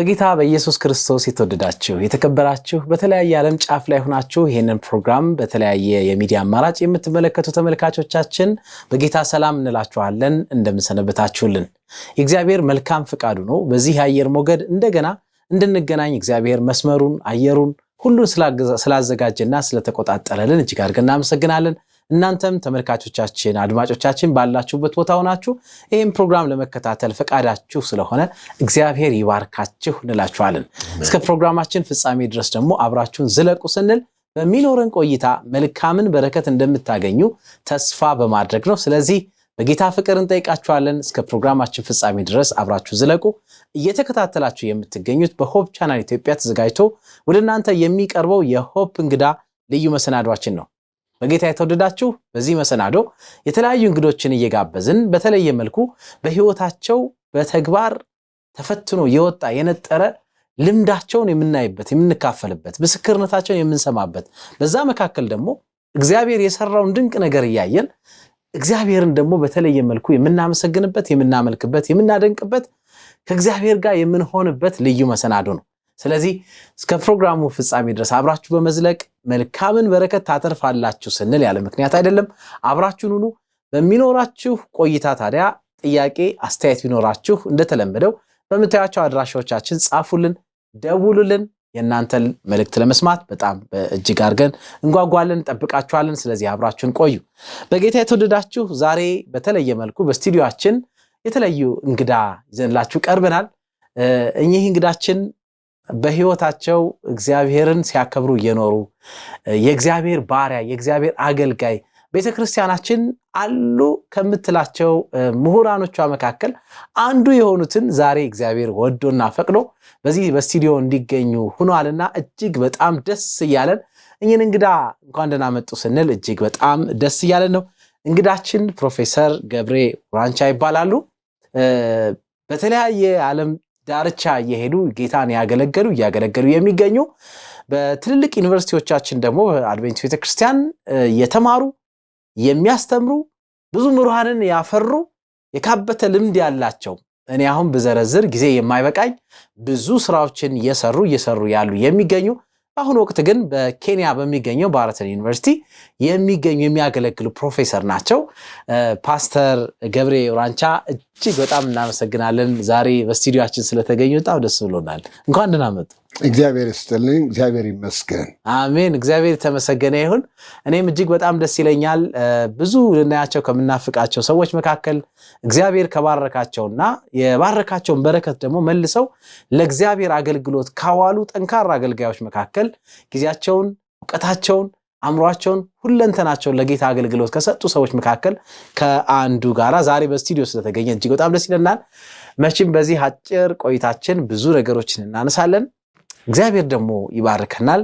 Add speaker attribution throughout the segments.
Speaker 1: በጌታ በኢየሱስ ክርስቶስ የተወደዳችሁ የተከበራችሁ በተለያየ ዓለም ጫፍ ላይ ሆናችሁ ይሄንን ፕሮግራም በተለያየ የሚዲያ አማራጭ የምትመለከቱ ተመልካቾቻችን በጌታ ሰላም እንላችኋለን። እንደምንሰነበታችሁልን የእግዚአብሔር መልካም ፍቃዱ ነው። በዚህ አየር ሞገድ እንደገና እንድንገናኝ እግዚአብሔር መስመሩን አየሩን ሁሉን ስላዘጋጀና ስለተቆጣጠረልን እጅግ አድርገን እናመሰግናለን። እናንተም ተመልካቾቻችን አድማጮቻችን ባላችሁበት ቦታ ሆናችሁ ይሄን ፕሮግራም ለመከታተል ፈቃዳችሁ ስለሆነ እግዚአብሔር ይባርካችሁ እንላችኋለን። እስከ ፕሮግራማችን ፍጻሜ ድረስ ደግሞ አብራችሁን ዝለቁ ስንል በሚኖረን ቆይታ መልካምን በረከት እንደምታገኙ ተስፋ በማድረግ ነው። ስለዚህ በጌታ ፍቅር እንጠይቃችኋለን። እስከ ፕሮግራማችን ፍጻሜ ድረስ አብራችሁ ዝለቁ። እየተከታተላችሁ የምትገኙት በሆፕ ቻናል ኢትዮጵያ ተዘጋጅቶ ወደ እናንተ የሚቀርበው የሆፕ እንግዳ ልዩ መሰናዷችን ነው። በጌታ የተወደዳችሁ በዚህ መሰናዶ የተለያዩ እንግዶችን እየጋበዝን በተለየ መልኩ በህይወታቸው በተግባር ተፈትኖ የወጣ የነጠረ ልምዳቸውን የምናይበት የምንካፈልበት ምስክርነታቸውን የምንሰማበት በዛ መካከል ደግሞ እግዚአብሔር የሰራውን ድንቅ ነገር እያየን እግዚአብሔርን ደግሞ በተለየ መልኩ የምናመሰግንበት የምናመልክበት የምናደንቅበት ከእግዚአብሔር ጋር የምንሆንበት ልዩ መሰናዶ ነው። ስለዚህ እስከ ፕሮግራሙ ፍጻሜ ድረስ አብራችሁ በመዝለቅ መልካምን በረከት ታተርፋላችሁ ስንል ያለ ምክንያት አይደለም። አብራችሁን ሁኑ። በሚኖራችሁ ቆይታ ታዲያ ጥያቄ አስተያየት ቢኖራችሁ እንደተለመደው በምታያቸው አድራሻዎቻችን ጻፉልን፣ ደውሉልን። የእናንተን መልእክት ለመስማት በጣም እጅግ አድርገን እንጓጓለን፣ እንጠብቃችኋለን። ስለዚህ አብራችሁን ቆዩ። በጌታ የተወደዳችሁ ዛሬ በተለየ መልኩ በስቱዲዮአችን የተለዩ እንግዳ ይዘንላችሁ ቀርበናል። እኚህ እንግዳችን በህይወታቸው እግዚአብሔርን ሲያከብሩ እየኖሩ የእግዚአብሔር ባሪያ የእግዚአብሔር አገልጋይ ቤተክርስቲያናችን አሉ ከምትላቸው ምሁራኖቿ መካከል አንዱ የሆኑትን ዛሬ እግዚአብሔር ወዶና ፈቅዶ በዚህ በስቱዲዮ እንዲገኙ ሆኗልና እጅግ በጣም ደስ ይላል። እኚህን እንግዳ እንኳን ደህና መጡ ስንል እጅግ በጣም ደስ ይላል ነው። እንግዳችን ፕሮፌሰር ገብሬ ኡራንቻ ይባላሉ። በተለያየ ዓለም ዳርቻ እየሄዱ ጌታን እያገለገሉ የሚገኙ በትልልቅ ዩኒቨርሲቲዎቻችን ደግሞ በአድቬንቲስት ቤተክርስቲያን የተማሩ የሚያስተምሩ ብዙ ምሩሃንን ያፈሩ የካበተ ልምድ ያላቸው እኔ አሁን በዘረዝር ጊዜ የማይበቃኝ ብዙ ስራዎችን እየሰሩ ያሉ የሚገኙ አሁን ወቅት ግን በኬንያ በሚገኘው ባረተን ዩኒቨርሲቲ የሚያገለግሉ ፕሮፌሰር ናቸው። ፓስተር ገብሬ ኡራንቻ እጅግ በጣም እናመሰግናለን። ዛሬ በስቱዲዮአችን ስለተገኙ በጣም ደስ ብሎናል። እንኳን ደህና መጡ።
Speaker 2: እግዚአብሔር ይስጥልኝ። እግዚአብሔር ይመስገን።
Speaker 1: አሜን። እግዚአብሔር የተመሰገነ ይሁን። እኔም እጅግ በጣም ደስ ይለኛል። ብዙ ልናያቸው ከምናፍቃቸው ሰዎች መካከል እግዚአብሔር ከባረካቸውና የባረካቸውን በረከት ደግሞ መልሰው ለእግዚአብሔር አገልግሎት ካዋሉ ጠንካራ አገልጋዮች መካከል ጊዜያቸውን፣ ዕውቀታቸውን፣ አእምሯቸውን፣ ሁለንተናቸውን ለጌታ አገልግሎት ከሰጡ ሰዎች መካከል ከአንዱ ጋራ ዛሬ በስቱዲዮ ስለተገኘ እጅግ በጣም ደስ ይለናል። መቼም በዚህ አጭር ቆይታችን ብዙ ነገሮችን እናነሳለን። እግዚአብሔር ደግሞ ይባርከናል።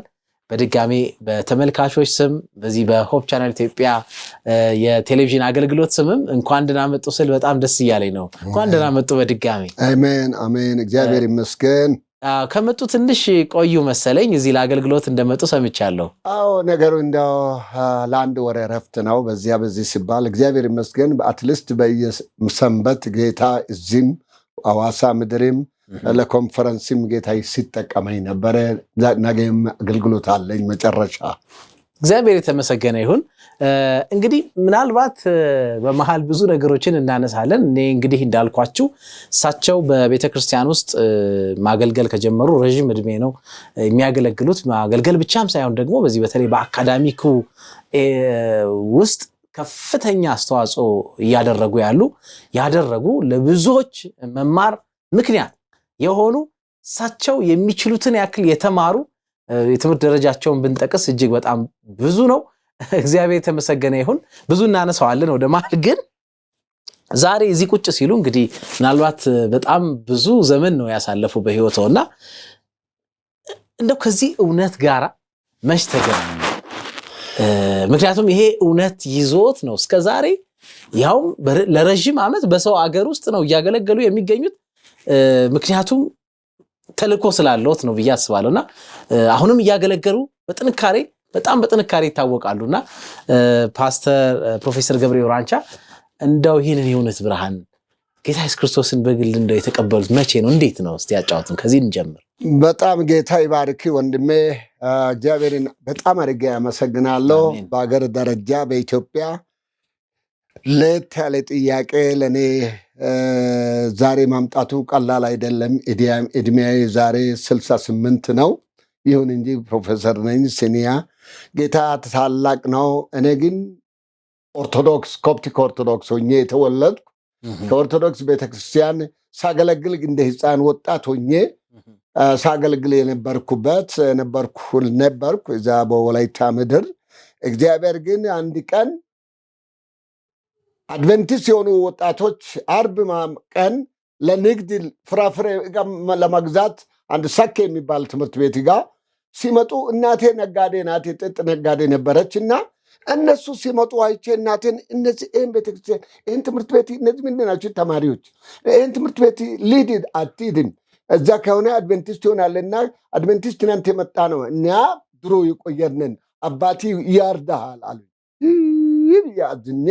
Speaker 1: በድጋሚ በተመልካቾች ስም በዚህ በሆፕ ቻናል ኢትዮጵያ የቴሌቪዥን አገልግሎት ስምም እንኳን ደህና መጡ ስል በጣም ደስ ይያለኝ ነው። እንኳን ደህና መጡ በድጋሚ።
Speaker 2: አሜን አሜን። እግዚአብሔር ይመስገን።
Speaker 1: ከመጡ ትንሽ ቆዩ መሰለኝ። እዚህ ለአገልግሎት እንደመጡ ሰምቻለሁ።
Speaker 2: አዎ፣ ነገሩ እንደው ለአንድ ወር እረፍት ነው በዚህ ሲባል እግዚአብሔር ይመስገን። በአትሊስት በየሰንበት ጌታ እዚህም አዋሳ ምድርም ለኮንፈረንስም ጌታ ሲጠቀመኝ ነበረ። ነገም አገልግሎት አለኝ መጨረሻ።
Speaker 1: እግዚአብሔር የተመሰገነ ይሁን። እንግዲህ ምናልባት በመሃል ብዙ ነገሮችን እናነሳለን። እኔ እንግዲህ እንዳልኳችሁ እሳቸው በቤተክርስቲያን ውስጥ ማገልገል ከጀመሩ ረጅም እድሜ ነው የሚያገለግሉት። ማገልገል ብቻም ሳይሆን ደግሞ በዚህ በተለይ በአካዳሚኩ ውስጥ ከፍተኛ አስተዋጽኦ ያደረጉ ለብዙዎች መማር ምክንያት የሆኑ እሳቸው የሚችሉትን ያክል የተማሩ የትምህርት ደረጃቸውን ብንጠቅስ እጅግ በጣም ብዙ ነው። እግዚአብሔር የተመሰገነ ይሁን። ብዙ እናነሳዋለን። ወደ መሃል ግን ዛሬ እዚህ ቁጭ ሲሉ እንግዲህ ምናልባት በጣም ብዙ ዘመን ነው ያሳለፉ በህይወተውና እንደው ከዚህ እውነት ጋራ መች ተገናኙ? ምክንያቱም ይሄ እውነት ይዞት ነው እስከዛሬ ያውም ለረጅም ዓመት በሰው አገር ውስጥ ነው እያገለገሉ የሚገኙት። ምክንያቱም ተልኮ ስላለዎት ነው ብዬ አስባለሁና አሁንም እያገለገሉ በጣም በጥንካሬ ይታወቃሉና ፓስተር ፕሮፌሰር ገብሬ ኡራንቻ እንደው ይህንን የእውነት ብርሃን ጌታ ኢየሱስ ክርስቶስን በግል እንደው የተቀበሉት መቼ ነው? እንዴት ነው? እስቲ ያጫውቱን፣ ከዚህ እንጀምር።
Speaker 2: በጣም ጌታ ይባርክ ወንድሜ። እግዚአብሔርን በጣም አድርጌ ያመሰግናለሁ። በአገር ደረጃ በኢትዮጵያ ለየት ያለ ጥያቄ ለእኔ ዛሬ ማምጣቱ ቀላል አይደለም። እድሜያዊ ዛሬ 68 ነው። ይሁን እንጂ ፕሮፌሰር ነኝ፣ ሲኒያ። ጌታ ታላቅ ነው። እኔ ግን ኦርቶዶክስ ኮፕቲክ ኦርቶዶክስ ሆኜ የተወለድኩ ከኦርቶዶክስ ቤተክርስቲያን ሳገለግል እንደ ሕፃን ወጣት ሆኜ ሳገለግል ነበርኩ እዛ በወላይታ ምድር። እግዚአብሔር ግን አንድ ቀን አድቨንቲስት የሆኑ ወጣቶች አርብ ቀን ለንግድ ፍራፍሬ ለመግዛት አንድ ሰኬ የሚባል ትምህርት ቤት ጋር ሲመጡ እናቴ ነጋዴ ናት፣ የጥጥ ነጋዴ ነበረች እና እነሱ ሲመጡ አይቼ እናቴን እነዚህ ይህን ቤተክርስቲያን ይህን ትምህርት ቤት እነዚህ ምንድን ናቸው ተማሪዎች ይህን ትምህርት ቤት ሊድ አትሂድም እዛ ከሆነ አድቨንቲስት ይሆናልና አድቨንቲስት ትናንት የመጣ ነው እኛ ድሮ የቆየንን አባቲ ያርዳሃል አሉ። ያዝኔ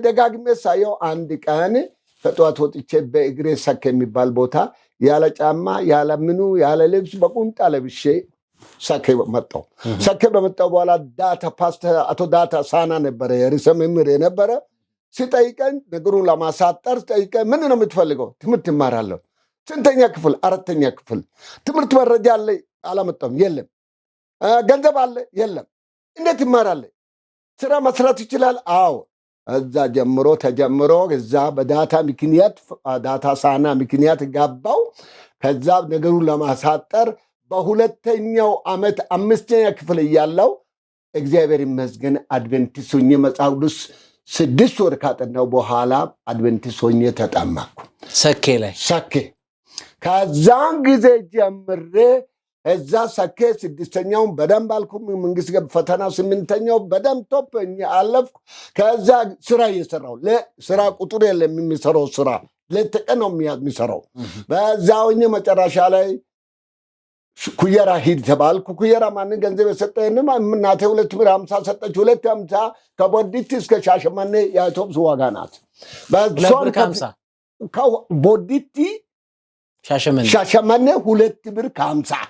Speaker 2: ደጋግሜ ሳየው አንድ ቀን ከጠዋት ወጥቼ በእግሬ ሰክ የሚባል ቦታ ያለ ጫማ ያለ ምኑ ያለ ልብስ በቁምጣ ለብሼ ሰኬ መጣሁ። ሰኬ በመጣሁ በኋላ ፓስተር አቶ ዳታ ሳና ነበረ የርዕሰ መምህር የነበረ። ሲጠይቀኝ ነገሩን ለማሳጠር ጠይቀኝ ምን ነው የምትፈልገው? ትምህርት እማራለሁ። ስንተኛ ክፍል? 4ኛ ክፍል። ትምህርት መረጃ አለ? አላመጣሁም። የለም። ገንዘብ አለ? የለም። እንዴት ይማራለ? ስራ መስራት ይችላል? አዎ። እዛ ተጀምሮ እዛ በዳታ ምክንያት ዳታ ሳና ምክንያት ጋባው። ከዛ ነገሩን ለማሳጠር በሁለተኛው ዓመት 5ኛ ክፍል እያለው እግዚአብሔር ይመስገን አድቨንቲስት ሆኜ መጽሐፍ ቅዱስ 6 ወር ካጠናው በኋላ አድቨንቲስት ሆኜ ተጠመቅኩ። ሰኬ ከዛን ጊዜ ጀምሬ እዛ ሰኬ 6ኛውን በደንብ አልኩ። መንግስት ገብ ፈተና 8ኛው በደንብ ቶፕ አለፍኩ። ከዛ ስራ እየሰራው ስራ ቁጥር የለም የሚሰራው ስራ ለተቀን ነው የሚሰራው። በዛ ሆኜ መጨረሻ ላይ ኩየራ ሂድ ተባልኩ። ኩየራ ማንን ገንዘብ የሰጠኝም እናቴ 250 ሰጠች። 250 ከቦዲቲ እስከ ሻሸመኔ የአውቶቡስ ዋጋ ናት። ቦዲቲ ሻሸመኔ 2 ብር ከ50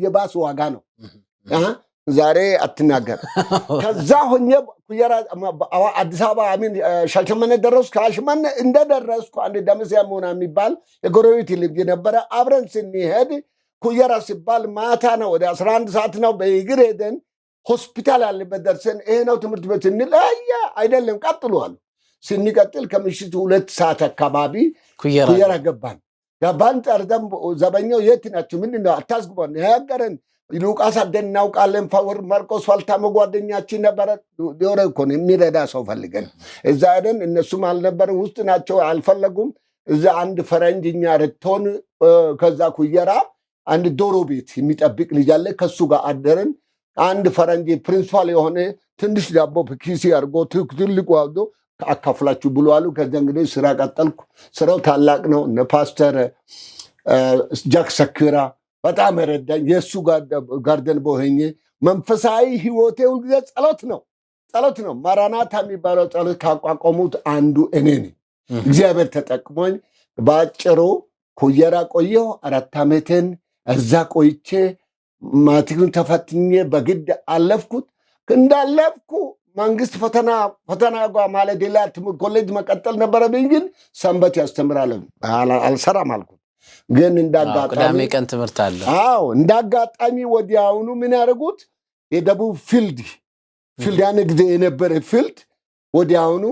Speaker 2: የባስ ዋጋ ነው። ዛሬ አትናገር። ከዛ ሆኜ ኩየራ አዲስ አበባ ሻሸመኔ ደረስኩ። ከሻሸመኔ እንደደረስኩ አንድ ደምሲያ መሆና የሚባል የጎረቤት ልጅ ነበረ። አብረን ስንሄድ ኩየራ ሲባል ማታ ነው፣ ወደ 11 ሰዓት ነው። በእግር ሄደን ሆስፒታል ያለበት ደርሰን ይሄ ነው ትምህርት ቤት እንል አይደለም ቀጥሏል። ስንቀጥል ከምሽቱ 2 ሰዓት አካባቢ ኩየራ ገባን። ጠርደን ዘበኛው የት ናቸው? ምንድነው? አታስግባን ያገረን ሉቃስ አደን እናውቃለን። ፋወር ማርቆስ ፋልታሞ ጓደኛችን ነበረ። ዲዮረ እኮ ነው የሚረዳ ሰው ፈልገን እዛ ሄደን እነሱም አልነበረን፣ ውስጥ ናቸው አልፈለጉም። እዛ አንድ ፈረንጅኛ ረቶን ከዛ ኩየራ አንድ ዶሮ ቤት የሚጠብቅ ልጅ አለ። ከሱ ጋር አደረን። አንድ ፈረንጅ ፕሪንሲፓል የሆነ ትንሽ ዳቦ ኪሲ አድርጎ ትልቁ አድርጎ አካፍላችሁ ብሎ አሉ። ከዛ እንግዲህ ስራ ቀጠልኩ። ስራው ታላቅ ነው። እነ ፓስተር ጃክ ሰኪራ በጣም ረዳኝ። የእሱ ጋርደን በሆኜ መንፈሳዊ ህይወቴ ሁልጊዜ ጸሎት ነው። ማራናታ የሚባለው ጸሎት ካቋቋሙት አንዱ እኔ ነኝ። እግዚአብሔር ተጠቅሞኝ በአጭሩ ኩየራ ቆየሁ 4 ዓመትን እዛ ቆይቼ ማትሪኩን ተፈትኜ በግድ አለፍኩት። እንዳለፍኩ መንግስት ፈተና ጋር ማለት ሌላ ኮሌጅ መቀጠል ነበረብኝ፣ ግን ሰንበት ያስተምራል አልሰራም አልኩት። ግን
Speaker 1: ቅዳሜ ቀን ትምህርት አለ።
Speaker 2: አዎ እንዳጋጣሚ ወዲያውኑ ምን ያደርጉት የደቡብ ፊልድ ያን ጊዜ የነበረ ፊልድ ወዲያውኑ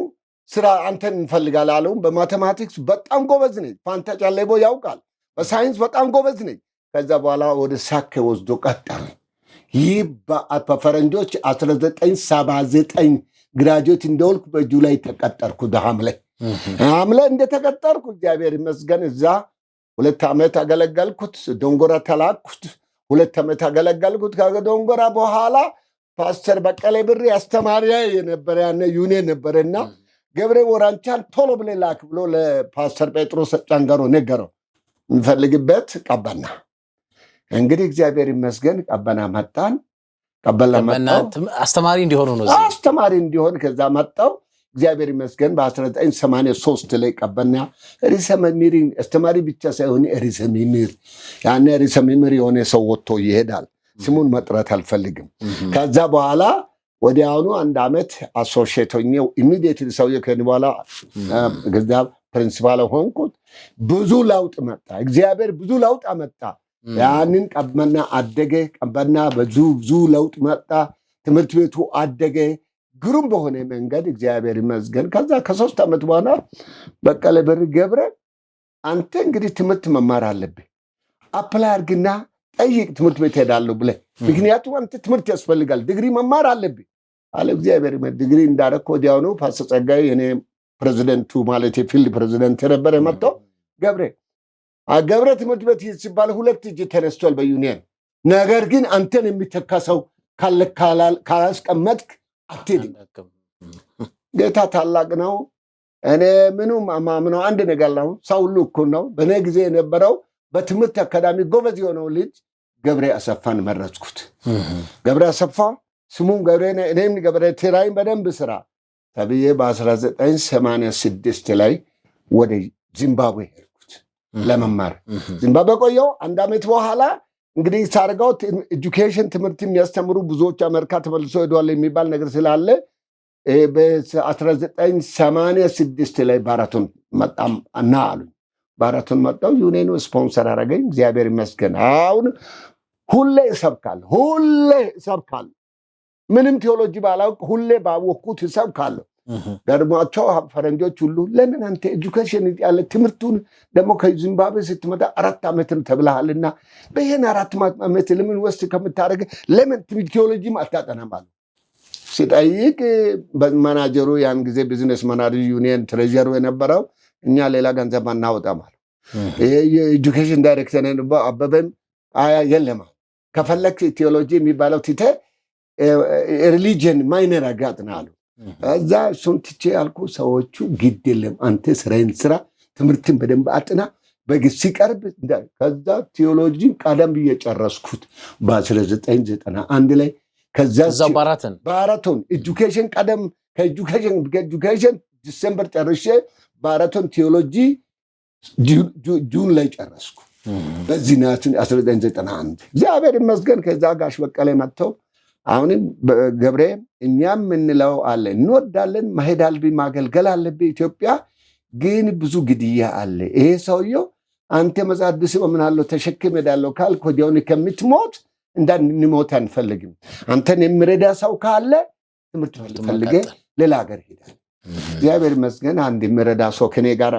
Speaker 2: ስራ አንተን እንፈልጋለን አለው። በማቴማቲክስ በጣም ጎበዝ ነኝ። ፋንታ ጫለቦ ያውቃል። በሳይንስ በጣም ጎበዝ ነኝ። ከዛ በኋላ ወደ ሳኬ ወስዶ ቀጠረ። ይህ በፈረንጆች 1979 ግራጁዌት እንደወልኩ በጁላይ ተቀጠርኩ። ሐምሌ እንደተቀጠርኩ እግዚአብሔር ይመስገን እዛ 2 ዓመት አገለገልኩት። ዶንጎራ ተላኩት። 2 ዓመት አገለገልኩት። ከዶንጎራ በኋላ ፓስተር በቀለ ብሬ አስተማሪያ የነበረ ያነ ዩኒየን ነበረና ገብሬ ወራንቻን ቶሎ ብለህ ላክ ብሎ ለፓስተር ጴጥሮስ ጫንጋሮ ነገረው። እንፈልግበት ቀበና። እንግዲህ እግዚአብሔር ይመስገን ቀበና መጣን። ቀበና አስተማሪ እንዲሆኑ ነው። አስተማሪ እንዲሆን ከዛ መጣው። እግዚአብሔር ይመስገን በ1983 ላይ ቀበና ርዕሰ መምህር አስተማሪ ብቻ ሳይሆን ርዕሰ መምህር ያኔ ርዕሰ መምህር የሆነ ሰው ወጥቶ ይሄዳል። ስሙን መጥራት አልፈልግም። ከዛ በኋላ ወዲያውኑ አንድ ዓመት አሶሺየት ሆኜው ኢሚዲየትሊ ሰውዬው ከኔ በኋላ ገዛ ፕሪንሲፓል ሆንኩት። ብዙ ለውጥ መጣ። እግዚአብሔር ብዙ ለውጥ አመጣ። ያንን ቀበና አደገ። ቀበና ብዙ ለውጥ መጣ። ትምህርት ቤቱ አደገ ግሩም በሆነ መንገድ እግዚአብሔር ይመስገን። ከዛ ከ3 ዓመት በኋላ በቀለ በር ገብረ አንተ እንግዲህ ትምህርት መማር አለብህ አፕላይ አድርግና ጠይቅ ትምህርት ቤት ሄዳለሁ ብለህ ምክንያቱም አንተ ትምህርት ያስፈልጋል ዲግሪ መማር አለብህ አለ። እግዚአብሔር ይመስገን ዲግሪ እንዳደረኩ ወዲያውኑ ፓስተር ጸጋዬ የኔ ፕሬዚደንቱ ማለት የፊልድ ፕሬዚደንት ነበረ መጥቶ ገብረ ትምህርት ቤት ሲባል 2 እጅ ተነስቷል በዩኒየን ነገር ግን አንተን የሚተካሰው ካላስቀመጥክ አትሄድም። ጌታ ታላቅ ነው። እኔ ምኑም አማምነው አንድ ነገር ነው። ሰው ሁሉ እኩል ነው። በእኔ ጊዜ የነበረው በትምህርት አካዳሚ ጎበዝ የሆነው ልጅ ገብረ አሰፋን መረጥኩት። ገብረ አሰፋ ስሙም ገብረ እኔም ገብረ ትራይም በደንብ ስራ ተብዬ በ1986 ላይ ወደ ዚምባብዌ ሄድኩት ለመማር። ዚምባብዌ ቆየው 1 ዓመት በኋላ እንግዲህ ሳርጋው ኤጁኬሽን ትምህርት የሚያስተምሩ ብዙዎች አሜሪካ ተመልሶ ሄደዋል የሚባል ነገር ስላለ በ1986 ላይ ባራቶን መጣም እና አሉኝ። ባራቶን መጣው ዩኔኑ ስፖንሰር አረገኝ። እግዚአብሔር ይመስገን። አሁን ሁሌ እሰብካለሁ። ምንም ቴዎሎጂ ባላውቅ ሁሌ ባወቅኩት እሰብካለሁ። ገርሟቸው ፈረንጆች ሁሉ ለምን አንተ ኤጁኬሽን ያለ ትምህርቱን ደግሞ ከዚምባብዌ ስትመጣ 4 ዓመትን ተብለሃልና በይህን 4 ዓመት ለምን ወስድ ከምታደርግ ለምን ቴዎሎጂም አታጠናም አሉ። ሲጠይቅ በማናጀሩ ያን ጊዜ ቢዝነስ ማናጀር ዩኒየን ትሬጀሩ የነበረው እኛ ሌላ ገንዘብ አናወጣም አሉ። የኤጁኬሽን ዳይሬክተር አበበም የለም ከፈለክ ቴዎሎጂ የሚባለው ትተህ ሪሊጅን ማይነር አጋጥና አሉ። እዛ እሱን ትቼ ያልኩ ሰዎቹ ግድ የለም አንተ ስራዬን ስራ ትምህርትን በደንብ አጥና ሲቀርብ ከዛ ቴዎሎጂ ቀደም ብዬ ጨረስኩት በ1991 ላይ። ከዛ ባራቶን ኤጁኬሽን ቀደም ከኤጁኬሽን ዲሴምበር ጨርሼ ባራቶን ቴዎሎጂ ጁን ላይ ጨረስኩ። በዚህ ናትን 1991 እግዚአብሔር ይመስገን። ከዛ ጋሽ በቀለ መጥተው አሁንም ገብሬ እኛም የምንለው አለ እንወዳለን፣ መሄድ አለብኝ፣ ማገልገል አለብኝ። ኢትዮጵያ ግን ብዙ ግድያ አለ። ይሄ ሰውየው አንተ መጻድስ ምናለው ተሸክም ሄዳለሁ ካልክ ወዲያውኑ ከምትሞት እንዳንሞት አንፈልግም። አንተን የሚረዳ ሰው ካለ ትምህርት ፈልገ ሌላ ሀገር ሄዳል። እግዚአብሔር ይመስገን አንድ የሚረዳ ሰው ከኔ ጋር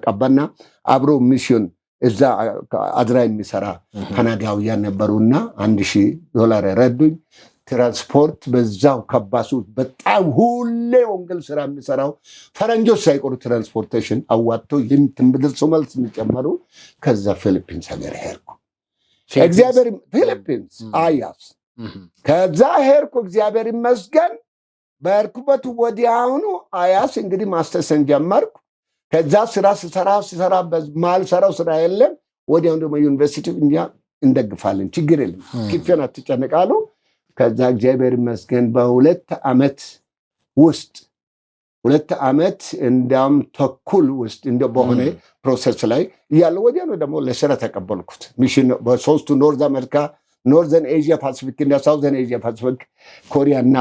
Speaker 2: ቀባና አብሮ ሚሽን እዛ አድራ የሚሰራ ካናዳውያን ነበሩና $1,000 ረዱኝ። ትራንስፖርት በዛው ከባሱ በጣም ሁሌ ወንጌል ስራ የሚሰራው ፈረንጆች ሳይቆሩ ትራንስፖርቴሽን አዋጥቶ የምትምድርሱ መልስ የሚጨመሩ ከዛ ፊሊፒንስ ሀገር ሄድኩ። እግዚአብሔር ፊሊፒንስ አያስ ከዛ ሄድኩ። እግዚአብሔር ይመስገን። በሄድኩበት ወዲያውኑ አያስ እንግዲህ ማስተሰን ጀመርኩ። ከዛ ስራ ስሰራ ማልሰራው ስራ የለም። ወዲያውኑ ደግሞ ዩኒቨርሲቲ እኛ እንደግፋለን፣ ችግር የለም፣ ክፍያን አትጨነቃሉ። ከዛ እግዚአብሔር ይመስገን በ2 ዓመት ውስጥ 2 ዓመት እንዳም ተኩል ውስጥ በሆነ ፕሮሰስ ላይ እያለ ወዲያውኑ ደግሞ ለስራ ተቀበልኩት። ሚሽን በ3 ኖርዝ አሜሪካ፣ ኖርዘርን ኤዥያ ፓሲፊክ እና ሳውዘርን ኤዥያ ፓሲፊክ፣ ኮሪያ እና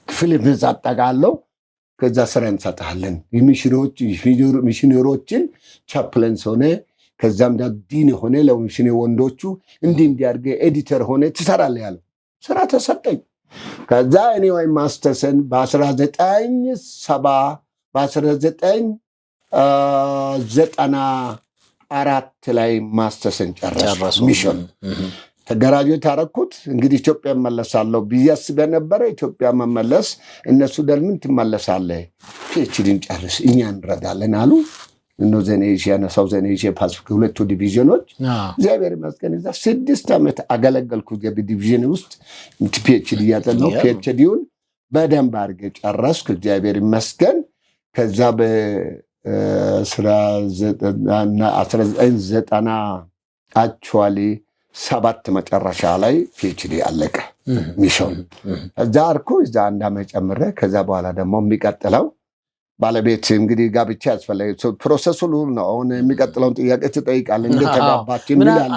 Speaker 2: ፊሊፒንስ አጠቃለው። ከዛ ስራ እንሰጣለን ሚሽነሮችን ቻፕለንስ ሆነ ከዛም ዲን ሆነ ለሚሽነ ወንዶቹ እንዲያርገ ኤዲተር ሆነ ትሰራለህ ያለው ስራ ተሰጠኝ። ከዛ እኔ ወይ ማስተርሰን በ1994 ላይ ማስተርሰን ጨረስኩ። ሚሽን ተገራጆ ታረኩት። እንግዲህ ኢትዮጵያ መመለሳለሁ ብዬ አስቤ ነበረ። ኢትዮጵያ መመለስ እነሱ ደልምን ትመለሳለህ ፒኤችዲን ጨርስ እኛ እንረዳለን አሉ። ኖርዘርን ኤዥያ እና ሳውዘርን ኤዥያ ፓሲፊክ 2 ዲቪዥኖች እግዚአብሔር ይመስገን እዛ 6 ዓመት አገለገልኩ። ዲቪዥን ውስጥ ፒኤችዲ ያጠናው ፒኤችዲውን በደንብ አድርጌ ጨረስኩ። እግዚአብሔር ይመስገን። ከዛ በ1990 አክቹዋሊ 7 መጨረሻ ላይ ፒኤችዲ አለቀ። ሚሽን እዛ አርኩ እዛ አንድ ዓመት ጨምሬ ከዛ በኋላ ደግሞ የሚቀጥለው ባለቤት እንግዲህ ጋብቻ ያስፈልጋል ፕሮሰሱ ሁሉ ነው አሁን የሚቀጥለውን ጥያቄ ትጠይቃለህ እንዴት ተጋባችሁ ይላል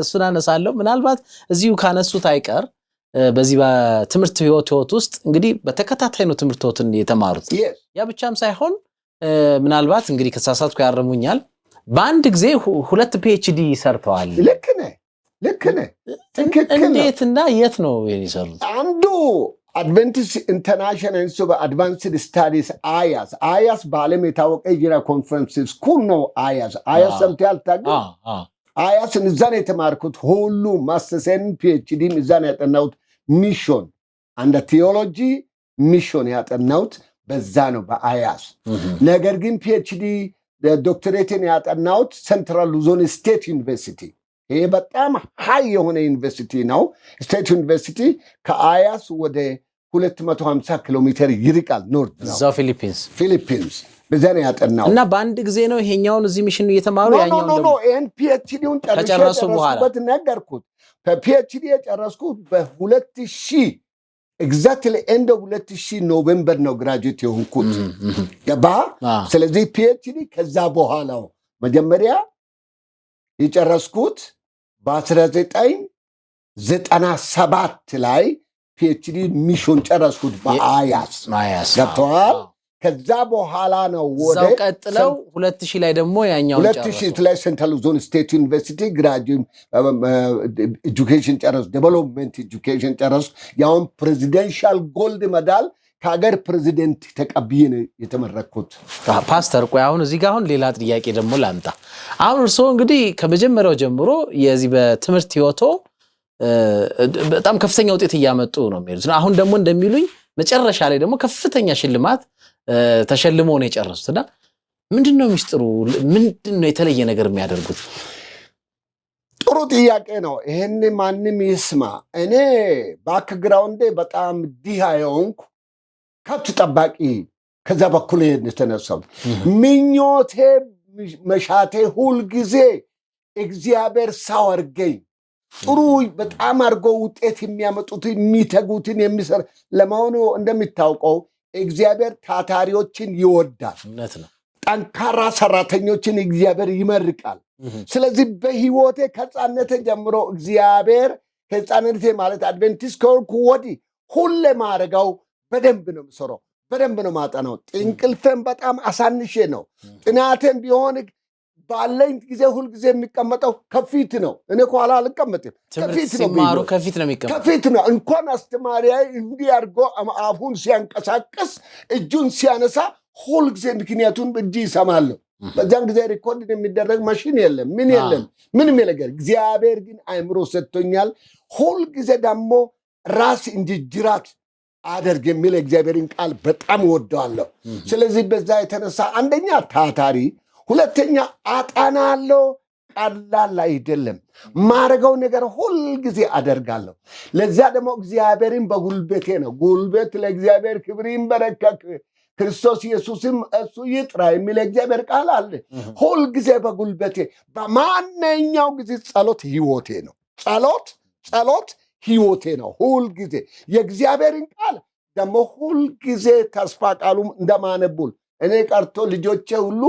Speaker 1: እሱን አነሳለሁ ምናልባት እዚሁ ካነሱት አይቀር በዚህ በትምህርት ህይወት ውስጥ እንግዲህ በተከታታይ ነው ትምህርቶትን የተማሩት ያ ብቻም ሳይሆን ምናልባት እንግዲህ ከሳሳትኩ ያረሙኛል በአንድ ጊዜ ሁለት ፒኤችዲ ሰርተዋል
Speaker 2: ልክ ነህ
Speaker 1: እንዴትና የት ነው የሚሰሩት
Speaker 2: አንዱ Adventist International Institute of Advanced Studies IAS በዓለም የታወቀ የጀራ ኮንፈረንስ ስኩል ነው IAS ሰምተሃል ታውቃለህ IAS እዛ ነው የተማርኩት ሁሉ ማስተርስ ፒኤችዲ እዛ ነው ያጠናሁት ሚሽን አንደ ቲዮሎጂ ሚሽን ያጠናሁት በዛ ነው በIAS ነገር ግን ፒኤችዲ ዶክተሬትን ያጠናሁት ሴንትራል ሉዞን ስቴት ዩኒቨርሲቲ ይሄ በጣም ሃይ የሆነ ዩኒቨርሲቲ ነው ስቴት ዩኒቨርሲቲ ከአያስ ወደ 250 ኪሎ ሜትር ይርቃል ኖርት ነው
Speaker 1: እዛው ፊሊፒንስ
Speaker 2: በዛኔ ያጠናው
Speaker 1: እና በአንድ ጊዜ ነው ይሄኛውን እዚህ ሚሽን እየተማሩ ያኛው
Speaker 2: ነው ኤን ፒኤችዲውን
Speaker 1: ጨረሱ በኋላ
Speaker 2: ነገርኩት ፒኤችዲ የጨረስኩት በ2000 exactly end of 2000 ኖቬምበር ነው ግራጁዌት የሆንኩት ገባ ስለዚህ ፒኤችዲ ከዛ በኋላ መጀመሪያ የጨረስኩት በ1997 ላይ ፒኤችዲ ሚሽን ጨረስኩት በአያስ ገብተዋል ከዛ በኋላ ነው ወደ
Speaker 1: ዛው ቀጥለው 2000 ላይ ደግሞ ያኛው
Speaker 2: 2000 ላይ ሴንትራል ዞን ስቴት ዩኒቨርሲቲ ግራጁዌት ኤጁኬሽን ጨረስኩ ዴቨሎፕመንት ኤጁኬሽን ጨረስኩ ያውን ፕሬዚደንሻል ጎልድ ሜዳል ከሀገር ፕሬዚደንት ተቀብዬ ነው የተመረኩት
Speaker 1: ፓስተር ቆይ አሁን እዚህ ጋር አሁን ሌላ ጥያቄ ደግሞ ላምጣ አሁን እርሶ እንግዲህ ከመጀመሪያው ጀምሮ የዚህ በትምህርት ህይወቶ በጣም ከፍተኛ ውጤት እያመጡ ነው የሚሉት አሁን ደግሞ እንደሚሉኝ መጨረሻ ላይ ደግሞ ከፍተኛ ሽልማት ተሸልሞ ነው የጨረሱትና ምንድነው ሚስጥሩ ምንድነው የተለየ ነገር የሚያደርጉት
Speaker 2: ጥሩ ጥያቄ ነው ይሄን ማንንም ይስማ እኔ ባክግራውንዴ በጣም ዲሃ የሆንኩ ከብት ጠባቂ ከዛ በኩል የተነሳው ምኞቴ መሻቴ ሁል ጊዜ እግዚአብሔር ሰው አርገኝ ጥሩ በጣም አርጎ ውጤት የሚያመጡት የሚተጉትን የሚሰር ለማሆኑ እንደሚታወቀው እግዚአብሔር ታታሪዎችን ይወዳል
Speaker 1: እውነት ነው
Speaker 2: ጠንካራ ሰራተኞችን እግዚአብሔር ይመርቃል ስለዚህ በህይወቴ ከጻነቴ ጀምሮ እግዚአብሔር ከጻነቴ ማለት አድቬንቲስት ኮርኩ ወዲ ሁሌ ማረጋው በደንብ ነው የምሰራው በደንብ ነው ማጠናው እንቅልፌን በጣም አሳንሼ ነው ጥናቴን ቢሆን ባለኝ ጊዜ ሁሉ ጊዜ የሚቀመጠው ከፊት ነው እኔ ኋላ አልቀመጥም ከፊት ነው እንኳን አስተማሪያይ እንዲያርጎ አፉን ሲያንቀሳቀስ እጁን ሲያነሳ ሁሉ ጊዜ ምክንያቱን እጅ ይሰማለሁ በዛን ጊዜ ሪኮርድ የሚደረግ ማሽን የለም ምንም ነገር እግዚአብሔር ግን አእምሮ ሰጥቶኛል ሁሉ ጊዜ ደግሞ ራስ እንዲጅራት አደርግ የሚል እግዚአብሔርን ቃል በጣም ወደዋለሁ ስለዚህ በዛ የተነሳ አንደኛ ታታሪ ሁለተኛ አጣናለሁ ቀላል አይደለም ማረጋው ነገር ሁሉ ጊዜ አደርጋለሁ ለዛ ደግሞ እግዚአብሔርን በጉልበቴ ነው ጉልበት ለእግዚአብሔር ክብር ይንበረከክ ክርስቶስ ኢየሱስም እሱ ይጥራ የሚል እግዚአብሔር ቃል አለ ሁሉ ጊዜ በጉልበቴ በማንኛው ጊዜ ጸሎት ህይወቴ ነው ጸሎት ህይወቴ ነው ሁሉ ጊዜ የእግዚአብሔርን ቃል ደግሞ ሁሉ ጊዜ ተስፋ ቃሉም እንደማነቡል እኔ ቀርቶ ልጆቼ ሁሉ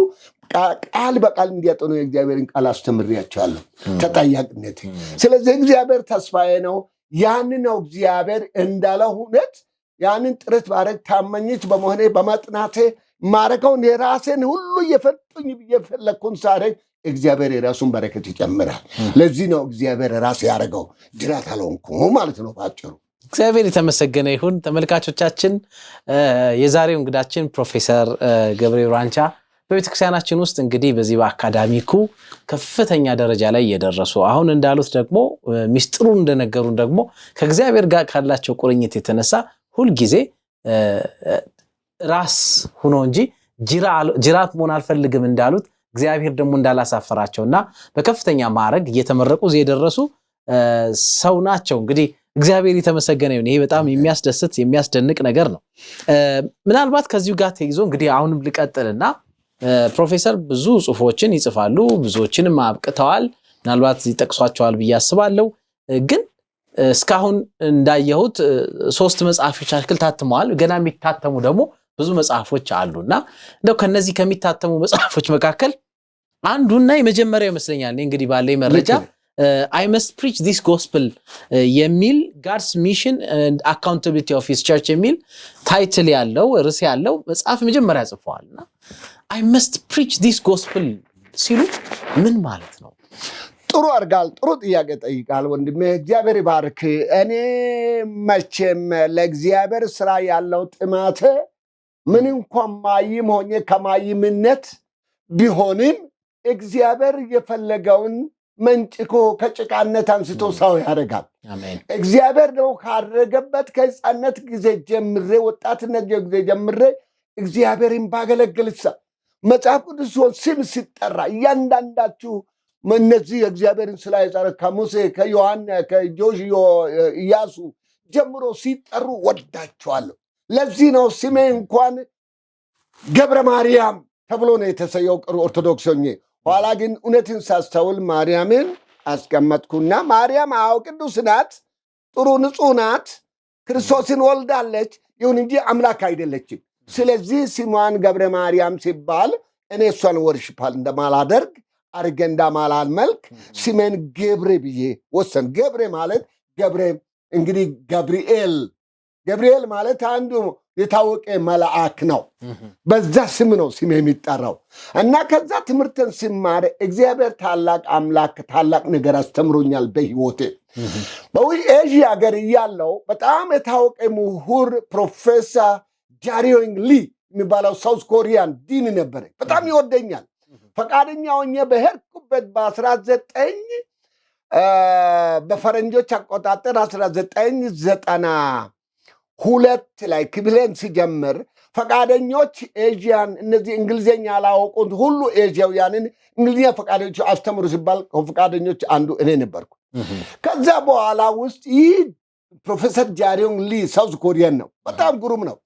Speaker 2: ቃል በቃል እንዲያጠኑ የእግዚአብሔርን ቃል አስተምሪያቸዋለሁ ተጠያቂነቴ ስለዚህ እግዚአብሔር ተስፋዬ ነው ያንን ነው እግዚአብሔር እንዳለው እውነት ያንን ጥረት ባረግ ታመኝት በመሆኔ በመጥናቴ ማረጋውን የራሴን ሁሉ እየፈጡኝ እየፈለኩን ሳረግ እግዚአብሔር የራሱን በረከት ይጨምራል ለዚህ ነው እግዚአብሔር ራስ ያረጋው ጅራት አልሆንኩም ማለት ነው ባጭሩ
Speaker 1: እግዚአብሔር የተመሰገነ ይሁን ተመልካቾቻችን የዛሬው እንግዳችን ፕሮፌሰር ገብርኤል ራንቻ በቤተክርስቲያናችን ውስጥ እንግዲህ በዚህ በአካዳሚኩ ከፍተኛ ደረጃ ላይ እየደረሱ አሁን እንዳሉት ደግሞ ሚስጥሩ እንደነገሩን ደግሞ ከእግዚአብሔር ጋር ካላቸው ቁርኝት የተነሳ ሁሉ ጊዜ ራስ ሆኖ እንጂ ጅራት መሆን አልፈልግም እንዳሉት እግዚአብሔር ደግሞ እንዳላሳፈራቸውና በከፍተኛ ማዕረግ እየተመረቁ የደረሱ ሰው ናቸው እንግዲህ እግዚአብሔር የተመሰገነ ይሁን ይሄ በጣም የሚያስደስት የሚያስደንቅ ነገር ነው ምናልባት ከዚሁ ጋር ተይዞ እንግዲህ አሁንም ልቀጥልና ፕሮፌሰር ብዙ ጽሁፎችን ይጽፋሉ ብዙዎችንም አብቅተዋል ምናልባት ይጠቅሷቸዋል ብዬ አስባለሁ ግን እስካሁን እንዳየሁት 3 መጽሐፎች አክል ታትመዋል ገና የሚታተሙ ደግሞ ብዙ መጽሐፎች አሉና እንደው ከነዚህ ከሚታተሙ መጽሐፎች መካከል አንዱና የመጀመሪያው ይመስለኛል እንግዲህ ባለኝ መረጃ I must preach this gospel የሚል God's mission and accountability of his church የሚል ታይትል ያለው ርዕስ ያለው መጽሐፍ መጀመሪያ ጽፈዋልና I must preach this gospel ሲሉ ምን ማለት ነው?
Speaker 2: ጥሩ አርጋል ጥሩ ጥያቄ ጠይቃል ወንድሜ እግዚአብሔር ይባርክ እኔ መቼም ለእግዚአብሔር ስራ ያለው ጥማት ምን እንኳን ማይም ሆኜ ከማይምነት ቢሆንም እግዚአብሔር የፈለገውን መንጭኮ ከጭቃነት አንስቶ ሰው ያደርጋል
Speaker 1: አሜን
Speaker 2: እግዚአብሔር ነው ካረገበት ከሕፃንነት ጊዜ ጀምሬ ወጣትነት ጊዜ ጀምሬ እግዚአብሔርን ባገለግልሳ መጽሐፍ ቅዱስ ስም ሲጠራ እያንዳንዳችሁ እነዚህ እግዚአብሔርን ስላ የጻረ ከሙሴ ከዮሐና ከጆሽዮ ኢያሱ ጀምሮ ሲጠሩ ወዳቸዋለሁ ለዚህ ነው ስሜ እንኳን ገብረ ማርያም ተብሎ ነው የተሰየው ኦርቶዶክሶኝ ኋላ ግን እውነትን ሳስተውል ማርያምን አስቀመጥኩና ማርያም አው ቅዱስ ናት ጥሩ ንጹህ ናት ክርስቶስን ወልዳለች ይሁን እንጂ አምላክ አይደለችም ስለዚህ ስሟን ገብረ ማርያም ሲባል እኔ እሷን ወርሽፓል እንደማላደርግ አርገንዳ ማላል መልክ ስሜን ገብረ ብዬ ወሰን ገብረ ማለት ገብረ እንግዲህ ገብርኤል ማለት አንዱ የታወቀ መልአክ ነው በዛ ስም ነው ስም የሚጠራው እና ከዛ ትምህርትን ሲማር እግዚአብሔር ታላቅ አምላክ ታላቅ ነገር አስተምሮኛል በህይወቴ በኤዥያ ሀገር ያለው በጣም የታወቀ ምሁር ፕሮፌሰር ጃሪዮንግ ሊ የሚባለው ሳውዝ ኮሪያን ዲን ነበር በጣም ይወደኛል ፈቃደኛ ሆኜ በሄድኩበት በ19 በፈረንጆች አቆጣጠር 1992 ላይ ክብሌን ሲጀምር ፈቃደኞች ኤዥያን እነዚህ እንግሊዘኛ ያላወቁት ሁሉ ኤዥያውያንን እንግሊዘኛ ፈቃደኞች አስተምሩ ሲባል ፈቃደኞች አንዱ እኔ ነበርኩ ከዛ በኋላ ውስጥ ይህ ፕሮፌሰር ጃሪዮንግ ሊ ሳውዝ ኮሪያን ነው በጣም ግሩም ነው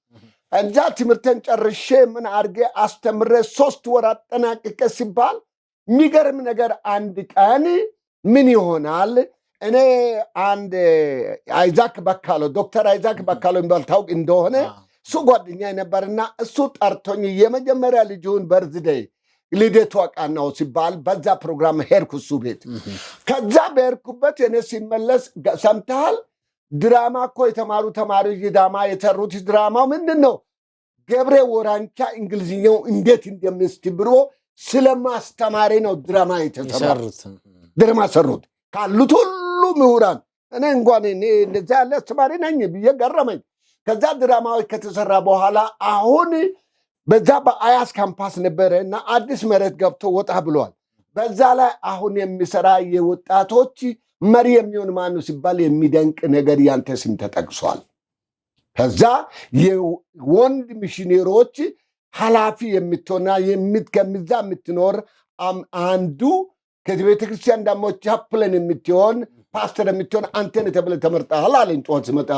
Speaker 2: እንጃ ትምህርተን ጨርሼ ምን አርጌ አስተምሬ 3 ወር አጠናቅቄ ሲባል የሚገርም ነገር አንድ ቀን ምን ይሆናል እኔ አንድ አይዛክ በካሎ ዶክተር አይዛክ በካሎ የሚባል ታውቅ እንደሆነ እሱ ጓደኛ ነበርና እሱ ጠርቶኝ የመጀመሪያ ልጁን በርዝዴይ ልደቱ አቃናው ሲባል በዛ ፕሮግራም ሄድኩ እሱ ቤት ከዛ በሄድኩበት እኔ ሲመለስ ሰምተሃል ድራማ እኮ የተማሩ ተማሪዎች ድራማ የተሩት ድራማው ምንድነው ገብረ ወራንቻ እንግሊዝኛው እንዴት እንደምስተብሮ ስለማስተማሪ ነው ድራማ የተሰራው ድራማ ሰሩት ካሉት ሁሉ ምሁራን እኔ እንኳን እንደዛ ያለ አስተማሪ ነኝ ብዬ ገረመኝ ከዛ ድራማው ከተሰራ በኋላ አሁን በዛ በአያስ ካምፓስ ነበርና አዲስ መሬት ገብቶ ወጣ ብሏል በዛ ላይ አሁን የሚሰራ የወጣቶች መሪ የሚሆን ማኑ ሲባል የሚደንቅ ነገር ያንተ ስም ተጠቅሷል ከዛ የወንድ ሚሽነሮች ኃላፊ የምትሆና ከሚዛ የምትኖር አንዱ ከቤተ ክርስቲያን ደግሞ ቻፕለን የምትሆን ፓስተር የምትሆን አንተን ተብለ ተመርጠሃል አለኝ ጧት ሲመጣ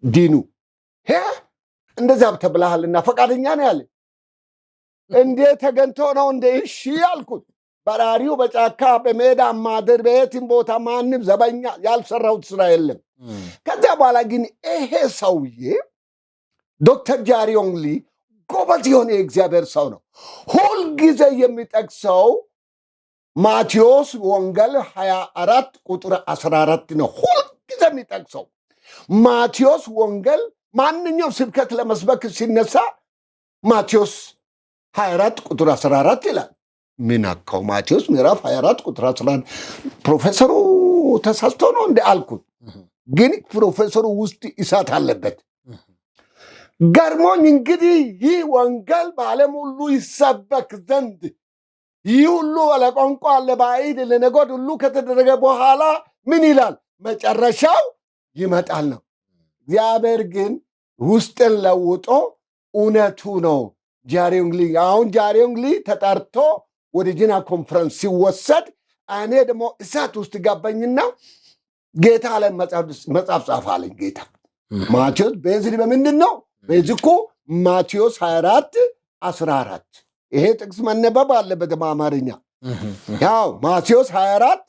Speaker 2: ዲኑ እንደዛ ተብለሃልና ፈቃደኛ ነው ያለ እንዴ ተገንቶ ነው እንደ እሺ ያልኩት በራሪው በጫካ በሜዳ ማደር በየትም ቦታ ማንም ዘበኛ ያልሰራውት ስራ የለም ከዛ በኋላ ግን ይሄ ሰውዬ ዶክተር ጃሪዮንግ ሊ ጎበዝ የሆነ የእግዚአብሔር ሰው ነው ሁል ጊዜ የሚጠቅሰው ማቴዎስ ወንጌል 24 ቁጥር 14 ነው ሁል ጊዜ የሚጠቅሰው ማቴዎስ ወንጌል ማንኛውም ስብከት ለመስበክ ሲነሳ ማቴዎስ 24 ቁጥር 14 ይላል ምን አካው ማቴዎስ ምዕራፍ 24 ቁጥር 11 ፕሮፌሰሩ ተሳስቶ ነው እንደ አልኩት ግን ፕሮፌሰሩ ውስጥ እሳት አለበት ገርሞኝ እንግዲህ ይህ ወንጌል በዓለም ሁሉ ይሰበክ ዘንድ ይህ ሁሉ ለቋንቋ ለባዕድ ለነገድ ሁሉ ከተደረገ በኋላ ምን ይላል መጨረሻው ይመጣል ነው እግዚአብሔር ግን ውስጥን ለውጦ እውነቱ ነው ጃሪዮንግ ሊ አሁን ጃሪዮንግ ሊ ተጠርቶ ወደ ጂና ኮንፈረንስ ሲወሰድ እኔ ደግሞ እሳት ውስጥ ገባኝና ጌታ አለ መጽሐፍ ጻፋለኝ ጌታ ማቴዎስ በዚህ በምንድን ነው በዚህኮ ማቴዎስ 24 14 ይሄ ጥቅስ መነበብ አለበት በአማርኛ ያው ማቴዎስ 24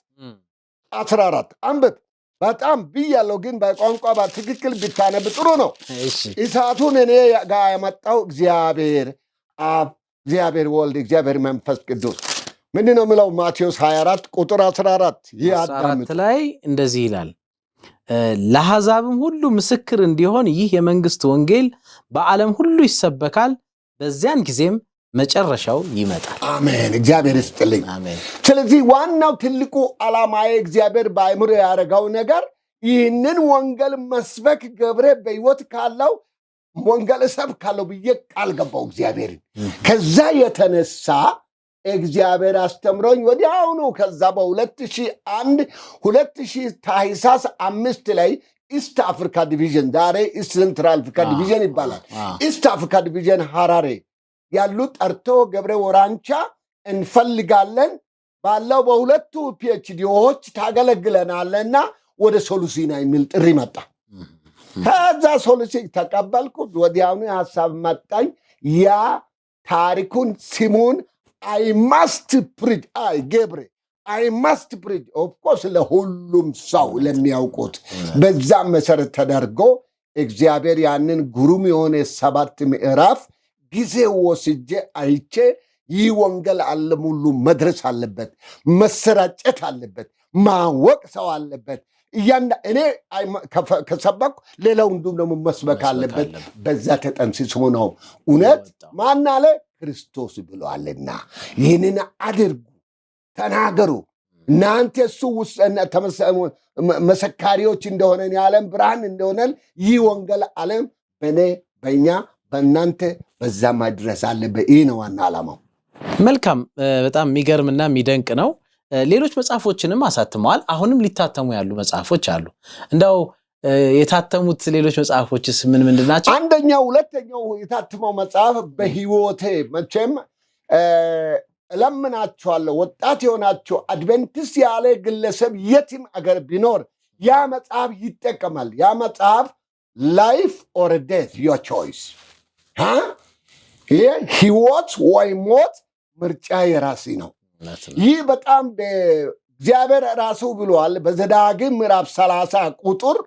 Speaker 2: 14 አንብብ በጣም ብያለሁ፣ ግን በቋንቋ በትክክል ቢታነብ ጥሩ ነው።
Speaker 1: እሺ
Speaker 2: እሳቱን እኔ ጋር ያመጣው እግዚአብሔር አብ፣ እግዚአብሔር ወልድ፣ እግዚአብሔር መንፈስ ቅዱስ ምንድን ነው የሚለው? ማቴዎስ 24 ቁጥር 14 ይህ
Speaker 1: 14 ላይ እንደዚህ ይላል፣ ለአሕዛብም ሁሉ ምስክር እንዲሆን ይህ የመንግስት ወንጌል በዓለም ሁሉ ይሰበካል፣ በዚያን ጊዜም መጨረሻው ይመጣል።
Speaker 2: አሜን። እግዚአብሔር ይስጥልኝ።
Speaker 1: አሜን።
Speaker 2: ስለዚህ ዋናው ትልቁ ዓላማዬ እግዚአብሔር በአእምሮ ያደረገው ነገር ይህንን ወንጌል መስበክ ገብሬ በሕይወት ካለው ወንጌል እሰብካለሁ ብዬ ቃል ገባው እግዚአብሔርን። ከዛ የተነሳ እግዚአብሔር አስተምሮኝ ወዲያውኑ ከዛ በ2001 2000 ታኅሳስ 5 ላይ ኢስት አፍሪካ ዲቪዥን ዛሬ ኢስት ሴንትራል አፍሪካ ዲቪዥን ይባላል። ኢስት አፍሪካ ዲቪዥን ሐራሬ ያሉ ጠርቶ ገብረ ወራንቻ እንፈልጋለን ባለው በሁለቱ ፒኤችዲዎች ታገለግለናለና ወደ ሶሉሲና የሚል ጥሪ መጣ። ከዛ ሶሉሲ ተቀበልኩ። ወዲያውኑ ሐሳብ መጣኝ። ያ ታሪኩን ስሙን I must preach. ገብሬ I must preach. Of course ለሁሉም ሰው ለሚያውቁት በዛም መሰረት ተደርጎ እግዚአብሔር ያንን ግሩም የሆነ 7 ምዕራፍ ጊዜ ወስጄ አይቼ ይህ ወንጌል ዓለም ሁሉ መድረስ አለበት፣ መሰራጨት አለበት፣ ማወቅ ሰው አለበት። እኔ ከሰበኩ ሌላው እንዱም ደግሞ መስበክ አለበት። በዛ ተጠንስሶ ነው እውነት ማን አለ? ክርስቶስ ብሏልና ይህንን አድርጉ፣ ተናገሩ፣ እናንተ እሱ ውስጥ መሰካሪዎች እንደሆነን የዓለም ብርሃን እንደሆነን ይህ ወንጌል ዓለም በእኔ በእኛ በእናንተ በዛ ማድረስ አለበት። ይህ ነው ዋና ዓላማው።
Speaker 1: መልካም። በጣም የሚገርምና የሚደንቅ ነው። ሌሎች መጽሐፎችንም አሳትመዋል። አሁንም ሊታተሙ ያሉ መጽሐፎች አሉ። እንደው የታተሙት ሌሎች መጽሐፎችስ ምን ምንድን ናቸው?
Speaker 2: አንደኛው ሁለተኛው የታተመው መጽሐፍ በሕይወቴ መቼም እለምናችኋለሁ፣ ወጣት የሆናችሁ አድቬንቲስት ያለ ግለሰብ የትም አገር ቢኖር ያ መጽሐፍ ይጠቀማል። ያ መጽሐፍ ላይፍ ኦር ዴት ዮር ቾይስ፣ ይህ ሕይወት ወይ ሞት ምርጫ የራሲ ነው። ይህ በጣም እግዚአብሔር ራሱ ብሏል። በዘዳግም ምዕራፍ 30 ቁጥር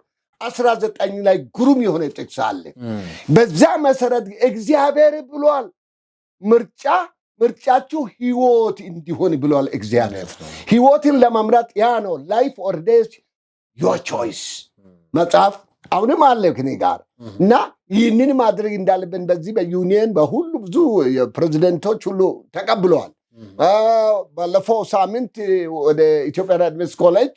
Speaker 2: 19 ላይ ግሩም የሆነ ጥቅስ አለ። በዛ መሰረት እግዚአብሔር ብሏል ምርጫችሁ ሕይወት እንዲሆን ብሏል። እግዚአብሔር ሕይወትን ለመምረጥ ያ ነው ላይፍ ኦር ዴት ዮር ቾይስ መጽሐፍ አሁንም አለ ከኔ ጋር እና ይህንን ማድረግ እንዳለብን በዚህ በዩኒየን በሁሉ ብዙ ፕሬዚደንቶች ሁሉ ተቀብለዋል። ባለፈው ሳምንት ወደ ኢትዮጵያ አድቬንቲስት ኮሌጅ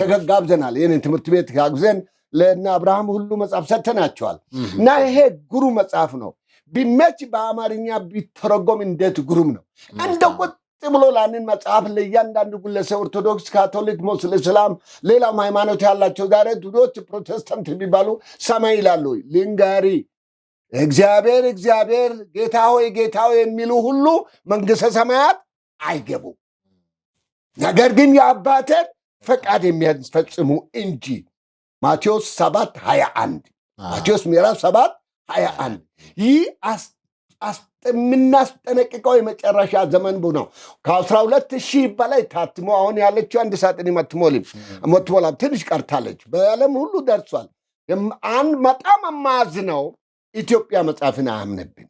Speaker 2: ተጋብዘናል። ይህንን ትምህርት ቤት ጋብዘን ለእነ አብርሃም ሁሉ መጽሐፍ ሰጥተናቸዋል እና ይሄ ግሩም መጽሐፍ ነው። ቢመች በአማርኛ ቢተረጎም እንዴት ግሩም ነው! እንደ ቁጥ ብሎ ላንን መጽሐፍ ለእያንዳንዱ ግለሰብ ኦርቶዶክስ፣ ካቶሊክ፣ ሙስሊም፣ እስላም ሌላም ሃይማኖት ያላቸው ዛሬ ዱዶች ፕሮቴስታንት የሚባሉ ሰማይ ይላሉ። ልንገሪ እግዚአብሔር ጌታ ሆይ ጌታ ሆይ የሚሉ ሁሉ መንግሥተ ሰማያት አይገቡ፣ ነገር ግን የአባቴን ፈቃድ የሚያስፈጽሙ እንጂ። ማቴዎስ 7:21 ማቴዎስ ምዕራፍ 7:21 ይህ የምናስጠነቅቀው የመጨረሻ ዘመን ነው። ከ12,000 በላይ ታትሞ አሁን ያለችው አንድ ሳጥን መትሞላም ትንሽ ቀርታለች። በዓለም ሁሉ ደርሷል። በጣም የማዝነው ኢትዮጵያ መጽሐፍን አያምንብን።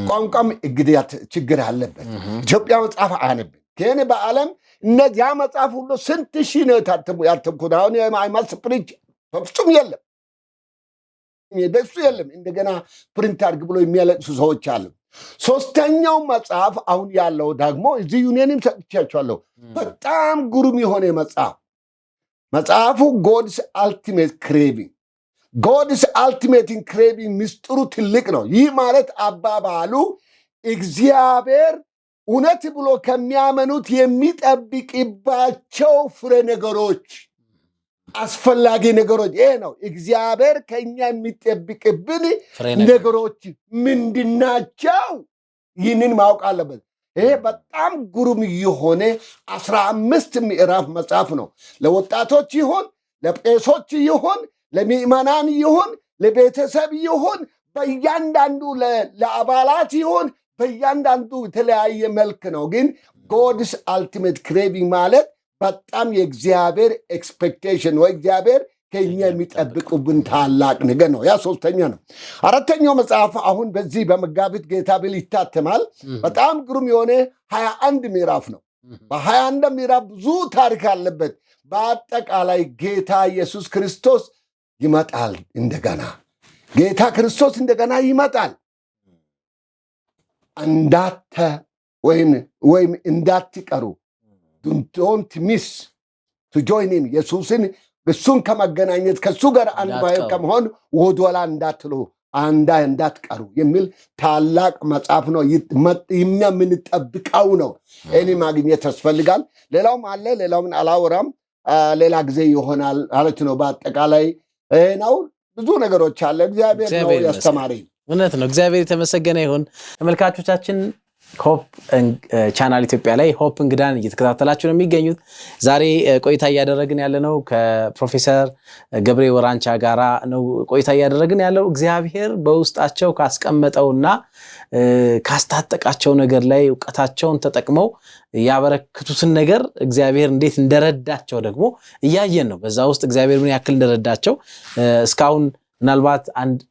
Speaker 2: ቋንቋም እግድያት ችግር አለበት። ኢትዮጵያ መጽሐፍ አያነብን። ግን በዓለም እነዚያ መጽሐፍ ሁሉ ስንት ሺህ ነው ያተምኩት። አሁን የማይማስ ፕሪንት በፍጹም የለም፣ በሱ የለም። እንደገና ፕሪንት አድርግ ብሎ የሚያለቅሱ ሰዎች አሉ። ሶስተኛው መጽሐፍ አሁን ያለው ደግሞ እዚህ ዩኒየንም ሰጥቻቸዋለሁ። በጣም ግሩም የሆነ መጽሐፉ ጎድስ አልቲሜት ክሬቪንግ። ጎድስ አልቲሜት ክሬቪንግ ምስጢሩ ትልቅ ነው። ይህ ማለት አባባሉ እግዚአብሔር እውነት ብሎ ከሚያመኑት የሚጠብቅባቸው ፍሬ ነገሮች፣ አስፈላጊ ነገሮች ይሄ ነው። እግዚአብሔር ከኛ የሚጠብቅብን ነገሮች ምንድናቸው? ይህንን ማወቅ አለበት። ይሄ በጣም ግሩም የሆነ 15 ምዕራፍ መጽሐፍ ነው። ለወጣቶች ይሁን፣ ለቄሶች ይሁን፣ ለምዕመናን ይሁን፣ ለቤተሰብ ይሁን፣ በእያንዳንዱ ለአባላት ይሁን፣ በእያንዳንዱ የተለያየ መልክ ነው። ግን ጎድስ አልቲሜት ክሬቪንግ ማለት በጣም የእግዚአብሔር ኤክስፔክቴሽን ወይ እግዚአብሔር ከኛ የሚጠብቁብን ታላቅ ነገር ነው። ያ ሶስተኛ ነው። አራተኛው መጽሐፍ አሁን በዚህ በመጋቢት ጌታ ቢል ይታተማል። በጣም ግሩም የሆነ 21 ምዕራፍ ነው። በ21 ምዕራፍ ብዙ ታሪክ አለበት። በአጠቃላይ ጌታ ኢየሱስ ክርስቶስ ይመጣል። እንደገና ጌታ ክርስቶስ እንደገና ይመጣል። ወይም እንዳትቀሩ ዶንት ሚስ ቱ ጆይን ኢን ኢየሱስን እሱን ከመገናኘት ከሱ ጋር አንድ ማየት ከመሆን ወደኋላ እንዳትቀሩ የሚል ታላቅ መጽሐፍ ነው። የምንጠብቀው ነው። እኔ ማግኘት ያስፈልጋል። ሌላውም አለ። ሌላውን አላወራም፣ ሌላ ጊዜ ይሆናል ማለት ነው። በአጠቃላይ ነው ብዙ ነገሮች አለ። እግዚአብሔር ነው ያስተማረኝ።
Speaker 1: እውነት ነው። እግዚአብሔር የተመሰገነ ይሁን። ተመልካቾቻችን ሆፕ ቻናል ኢትዮጵያ ላይ ሆፕ እንግዳን እየተከታተላችሁ ነው የሚገኙት። ዛሬ ቆይታ እያደረግን ያለነው ከፕሮፌሰር ገብሬ ወራንቻ ጋራ ነው ቆይታ እያደረግን ያለው። እግዚአብሔር በውስጣቸው ካስቀመጠውና ካስታጠቃቸው ነገር ላይ ዕውቀታቸውን ተጠቅመው ያበረክቱትን ነገር እግዚአብሔር እንዴት እንደረዳቸው ደግሞ እያየን ነው። በዛ ውስጥ እግዚአብሔር ምን ያክል እንደረዳቸው እስካሁን ምናልባት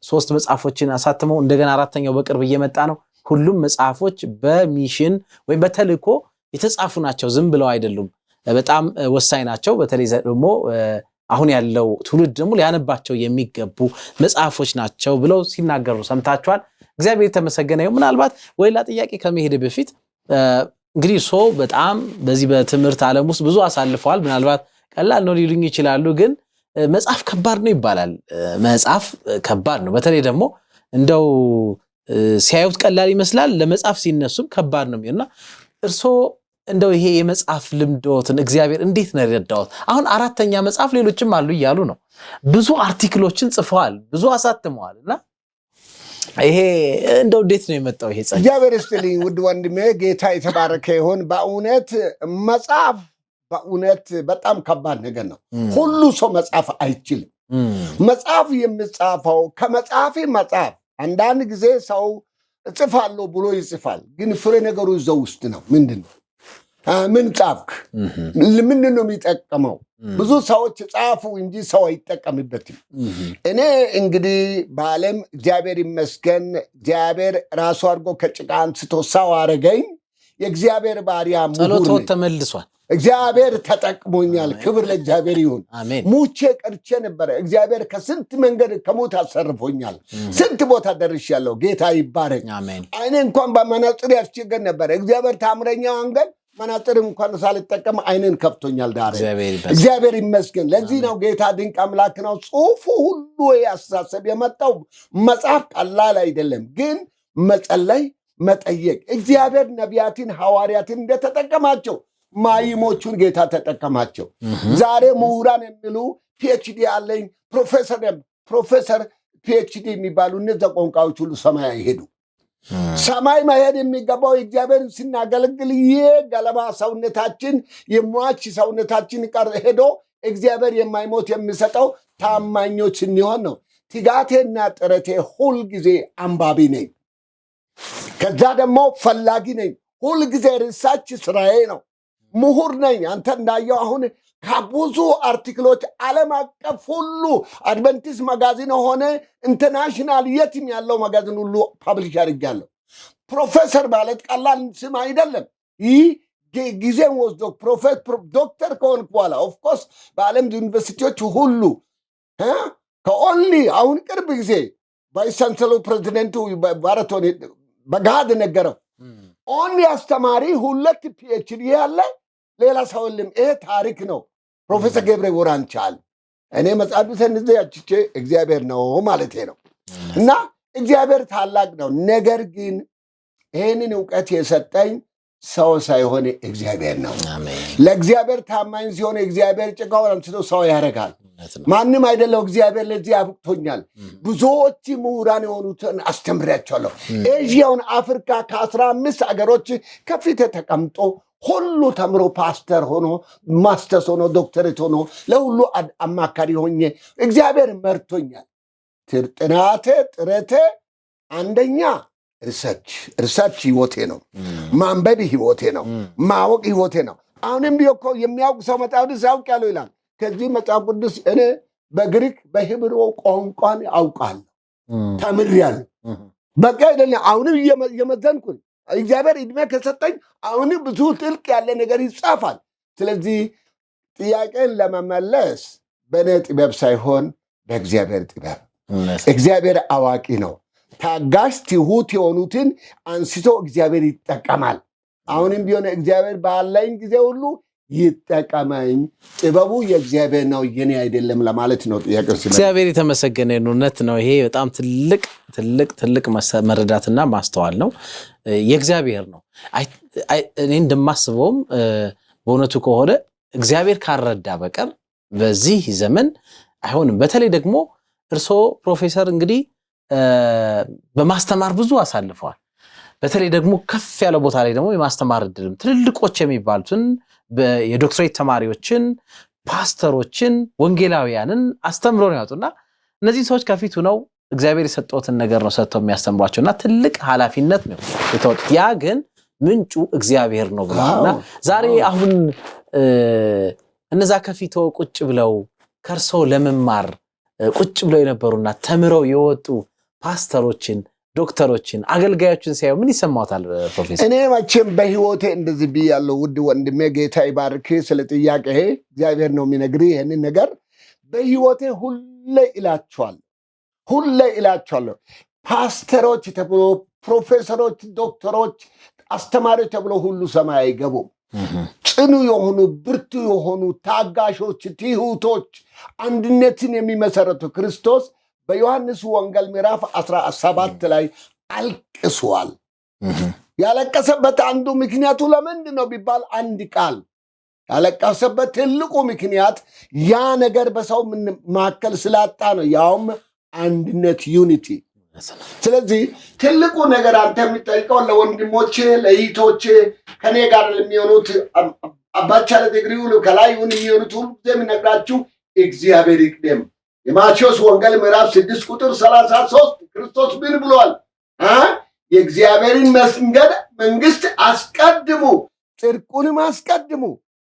Speaker 1: 3 መጽሐፎችን አሳትመው እንደገና 4ኛው በቅርብ እየመጣ ነው። ሁሉም መጽሐፎች በሚሽን ወይም በተልእኮ የተጻፉ ናቸው። ዝም ብለው አይደሉም። በጣም ወሳኝ ናቸው። በተለይ ደግሞ አሁን ያለው ትውልድ ደግሞ ሊያነባቸው የሚገቡ መጽሐፎች ናቸው ብለው ሲናገሩ ሰምታችኋል። እግዚአብሔር የተመሰገነ ይሁን። ምናልባት ወይላ ጥያቄ ከመሄድ በፊት እንግዲህ በጣም በዚህ በትምህርት ዓለም ውስጥ ብዙ አሳልፈዋል። ምናልባት ቀላል ነው ሊሉኝ ይችላሉ፣ ግን መጽሐፍ ከባድ ነው ይባላል። መጽሐፍ ከባድ ነው። በተለይ ደግሞ እንደው ሲያዩት ቀላል ይመስላል፣ ለመጽሐፍ ሲነሱም ከባድ ነው የሚሆንና እርስዎ እንደው ይሄ የመጽሐፍ ልምዶትን እግዚአብሔር እንዴት ነው የረዳዎት? አሁን 4ኛ መጽሐፍ ሌሎችም አሉ እያሉ ነው። ብዙ አርቲክሎችን ጽፈዋል፣ ብዙ አሳትመዋልና ይሄ እንደው እንዴት ነው የመጣው ይሄ ጸጋ?
Speaker 2: እግዚአብሔር ይስጥልኝ ውድ ወንድሜ፣ ጌታ የተባረከ ይሁን። በእውነት መጽሐፍ በእውነት በጣም ከባድ ነገር ነው። ሁሉ ሰው መጽሐፍ አይችልም። መጽሐፍ የሚጻፈው ከመጽሐፊ መጽሐፍ አንዳንድ ጊዜ ሰው እጽፋለሁ ብሎ ይጽፋል፣ ግን ፍሬ ነገሩ እዛው ውስጥ ነው። ምንድን ነው? ምን ጻፍክ? ምንድን ነው የሚጠቀመው? ብዙ ሰዎች ጻፉ እንጂ ሰው አይጠቀምበትም። እኔ እንግዲህ በዓለም እግዚአብሔር ይመስገን እግዚአብሔር ራሱ አድርጎ ከጭቃ አንስቶ ሰው አረገኝ። የእግዚአብሔር ባሪያ
Speaker 1: ጸሎት ተመልሷል።
Speaker 2: እግዚአብሔር ተጠቅሞኛል። ክብር ለእግዚአብሔር ይሁን። ሙቼ ቀርቼ ነበረ። እግዚአብሔር ከስንት መንገድ ከሞት አሰርፎኛል። ስንት ቦታ ደርሻለሁ። ጌታ ይባረክ። አይኔ እንኳን በመነጽር ያስቸገር ነበረ። እግዚአብሔር ታምረኛ አንገል መነጽር እንኳን ሳልጠቀም አይንን ከፍቶኛል። ዳረ እግዚአብሔር ይመስገን። ለዚህ ነው ጌታ ድንቅ አምላክ ነው። ጽሑፉ ሁሉ ያስተሳሰብ የመጣው መጽሐፍ ቀላል አይደለም፣ ግን መጸለይ፣ መጠየቅ እግዚአብሔር ነቢያትን ሐዋርያትን እንደተጠቀማቸው ማይሞቹን ጌታ ተጠቀማቸው። ዛሬ ምሁራን የሚሉ ፒኤችዲ አለኝ ፕሮፌሰር ፒኤችዲ የሚባሉ እነዚያ ቋንቋዎች ሁሉ ሰማይ አይሄዱ። ሰማይ መሄድ የሚገባው እግዚአብሔርን ስናገለግል ይህ ገለባ ሰውነታችን የሟች ሰውነታችን ቀር ሄዶ እግዚአብሔር የማይሞት የሚሰጠው ታማኞች ስንሆን ነው። ትጋቴና ጥረቴ ሁልጊዜ አንባቢ ነኝ። ከዛ ደግሞ ፈላጊ ነኝ። ሁልጊዜ ሪሰርች ስራዬ ነው። ምሁር ነኝ። አንተ እንዳየው አሁን ከብዙ አርቲክሎች ዓለም አቀፍ ሁሉ አድቨንቲስት ማጋዚን ሆነ ኢንተርናሽናል የትም ያለው ማጋዚን ሁሉ ፐብሊሽ አድርጋለሁ። ፕሮፌሰር ማለት ቀላል ስም አይደለም። ይህ ጊዜም ወስዶ ዶክተር ከሆንክ በኋላ ኦፍኮርስ በዓለም ዩኒቨርሲቲዎች ሁሉ ከኦንሊ አሁን ቅርብ ጊዜ ቫይስ ቻንሰለሩ ፕሬዚደንቱ ባረቶን በጋድ ነገረው። ኦንሊ አስተማሪ 2 ፒኤችዲ ያለ ሌላ ሰው የለም። ይሄ ታሪክ ነው። ፕሮፌሰር ገብሬ ወራንቻ እኔ መጽሐፍ ያችቼ እግዚአብሔር ነው ማለት ነው። እና እግዚአብሔር ታላቅ ነው። ነገር ግን ይህንን እውቀት የሰጠኝ ሰው ሳይሆን እግዚአብሔር ነው። ለእግዚአብሔር ታማኝ ሲሆን እግዚአብሔር ጭቃውን አንስቶ ሰው ያደርጋል። ማንም አይደለው። እግዚአብሔር ለዚህ አብቅቶኛል። ብዙዎች ምሁራን የሆኑትን አስተምሪያቸዋለሁ። ኤዥያውን አፍሪካ ከ15 አገሮች ከፊት ተቀምጦ ሁሉ ተምሮ ፓስተር ሆኖ ማስተርስ ሆኖ ዶክተሬት ሆኖ ለሁሉ አማካሪ ሆኜ እግዚአብሔር መርቶኛል። ጥናቴ ጥረቴ አንደኛ ሪሰርች ህይወቴ ነው። ማንበብ ህይወቴ ነው። ማወቅ ህይወቴ ነው። አሁንም ቢሆን የሚያውቅ ሰው መጽሐፍ ቅዱስ ያውቅ ያለው ይላል። ከዚህ መጽሐፍ ቅዱስ እኔ በግሪክ በሂብሩ ቋንቋን አውቃለሁ ተምሬያለሁ በቃ አይደለም አሁንም እየመዘንኩ እግዚአብሔር እድሜ ከሰጠኝ አሁንም ብዙ ጥልቅ ያለ ነገር ይጻፋል ስለዚህ ጥያቄን ለመመለስ በእኔ ጥበብ ሳይሆን በእግዚአብሔር ጥበብ እግዚአብሔር አዋቂ ነው ታጋሽ ትሁት የሆኑትን አንስቶ እግዚአብሔር ይጠቀማል አሁንም ቢሆን እግዚአብሔር ባለኝ ጊዜ ሁሉ ይጠቀመኝ ጥበቡ የእግዚአብሔር ነው የኔ አይደለም ለማለት ነው ጥያቄው
Speaker 1: እግዚአብሔር የተመሰገነ እውነት ነው ይሄ በጣም ትልቅ መረዳትና ማስተዋል ነው የእግዚአብሔር ነው እኔ እንደማስበውም በእውነቱ ከሆነ እግዚአብሔር ካረዳ በቀር በዚህ ዘመን አይሆንም በተለይ ደግሞ እርሶ ፕሮፌሰር እንግዲህ በማስተማር ብዙ አሳልፈዋል በተለይ ደግሞ ከፍ ያለ ቦታ ላይ ደግሞ የማስተማር እድልም ትልልቆች የሚባሉትን የዶክትሬት ተማሪዎችን ፓስተሮችን ወንጌላውያንን አስተምሮ ነው ያወጡና እነዚህ ሰዎች ከፊቱ ነው እግዚአብሔር የሰጠውትን ነገር ነው ሰጥተው የሚያስተምሯቸውና ትልቅ ኃላፊነት ነው የተወጡት ያ ግን ምንጩ እግዚአብሔር ነው ብለውና ዛሬ አሁን እነዛ ከፊቱ ቁጭ ብለው ከርሶ ለመማር ቁጭ ብለው የነበሩና ተምረው የወጡ ፓስተሮችን ዶክተሮችን አገልጋዮችን ሲያዩ ምን ይሰማውታል ፕሮፌሰር
Speaker 2: እኔ መቼም በህይወቴ እንደዚህ ብያለሁ ውድ ወንድሜ ጌታ ይባርክ ስለ ጥያቄ እግዚአብሔር ነው የሚነግርህ ይሄንን ነገር በህይወቴ ሁሌ እላቸዋለሁ ፓስተሮች ተብሎ ፕሮፌሰሮች ዶክተሮች አስተማሪዎች ተብሎ ሁሉ ሰማይ አይገቡም ጽኑ የሆኑ ብርቱ የሆኑ ታጋሾች ትሁቶች አንድነትን የሚመሰረቱ ክርስቶስ በዮሐንስ ወንጌል ምዕራፍ 17 ላይ አልቅሷል ያለቀሰበት አንዱ ምክንያቱ ለምንድን ነው ቢባል አንድ ቃል ያለቀሰበት ትልቁ ምክንያት ያ ነገር በሰው መካከል ስላጣ ነው ያውም አንድነት ዩኒቲ ስለዚህ ትልቁ ነገር አንተ የሚጠይቀው ለወንድሞቼ ለእህቶቼ ከኔ ጋር የሚሆኑት አባቻለ ደግሪው ከላይውን የሚሆኑት ሁሉ የሚነግራችሁ እግዚአብሔር ይቅደም የማቴዎስ ወንጌል ምዕራፍ 6 ቁጥር 33 ክርስቶስ ምን ብሏል የእግዚአብሔርን መንግስት አስቀድሙ ጽድቁንም አስቀድሙ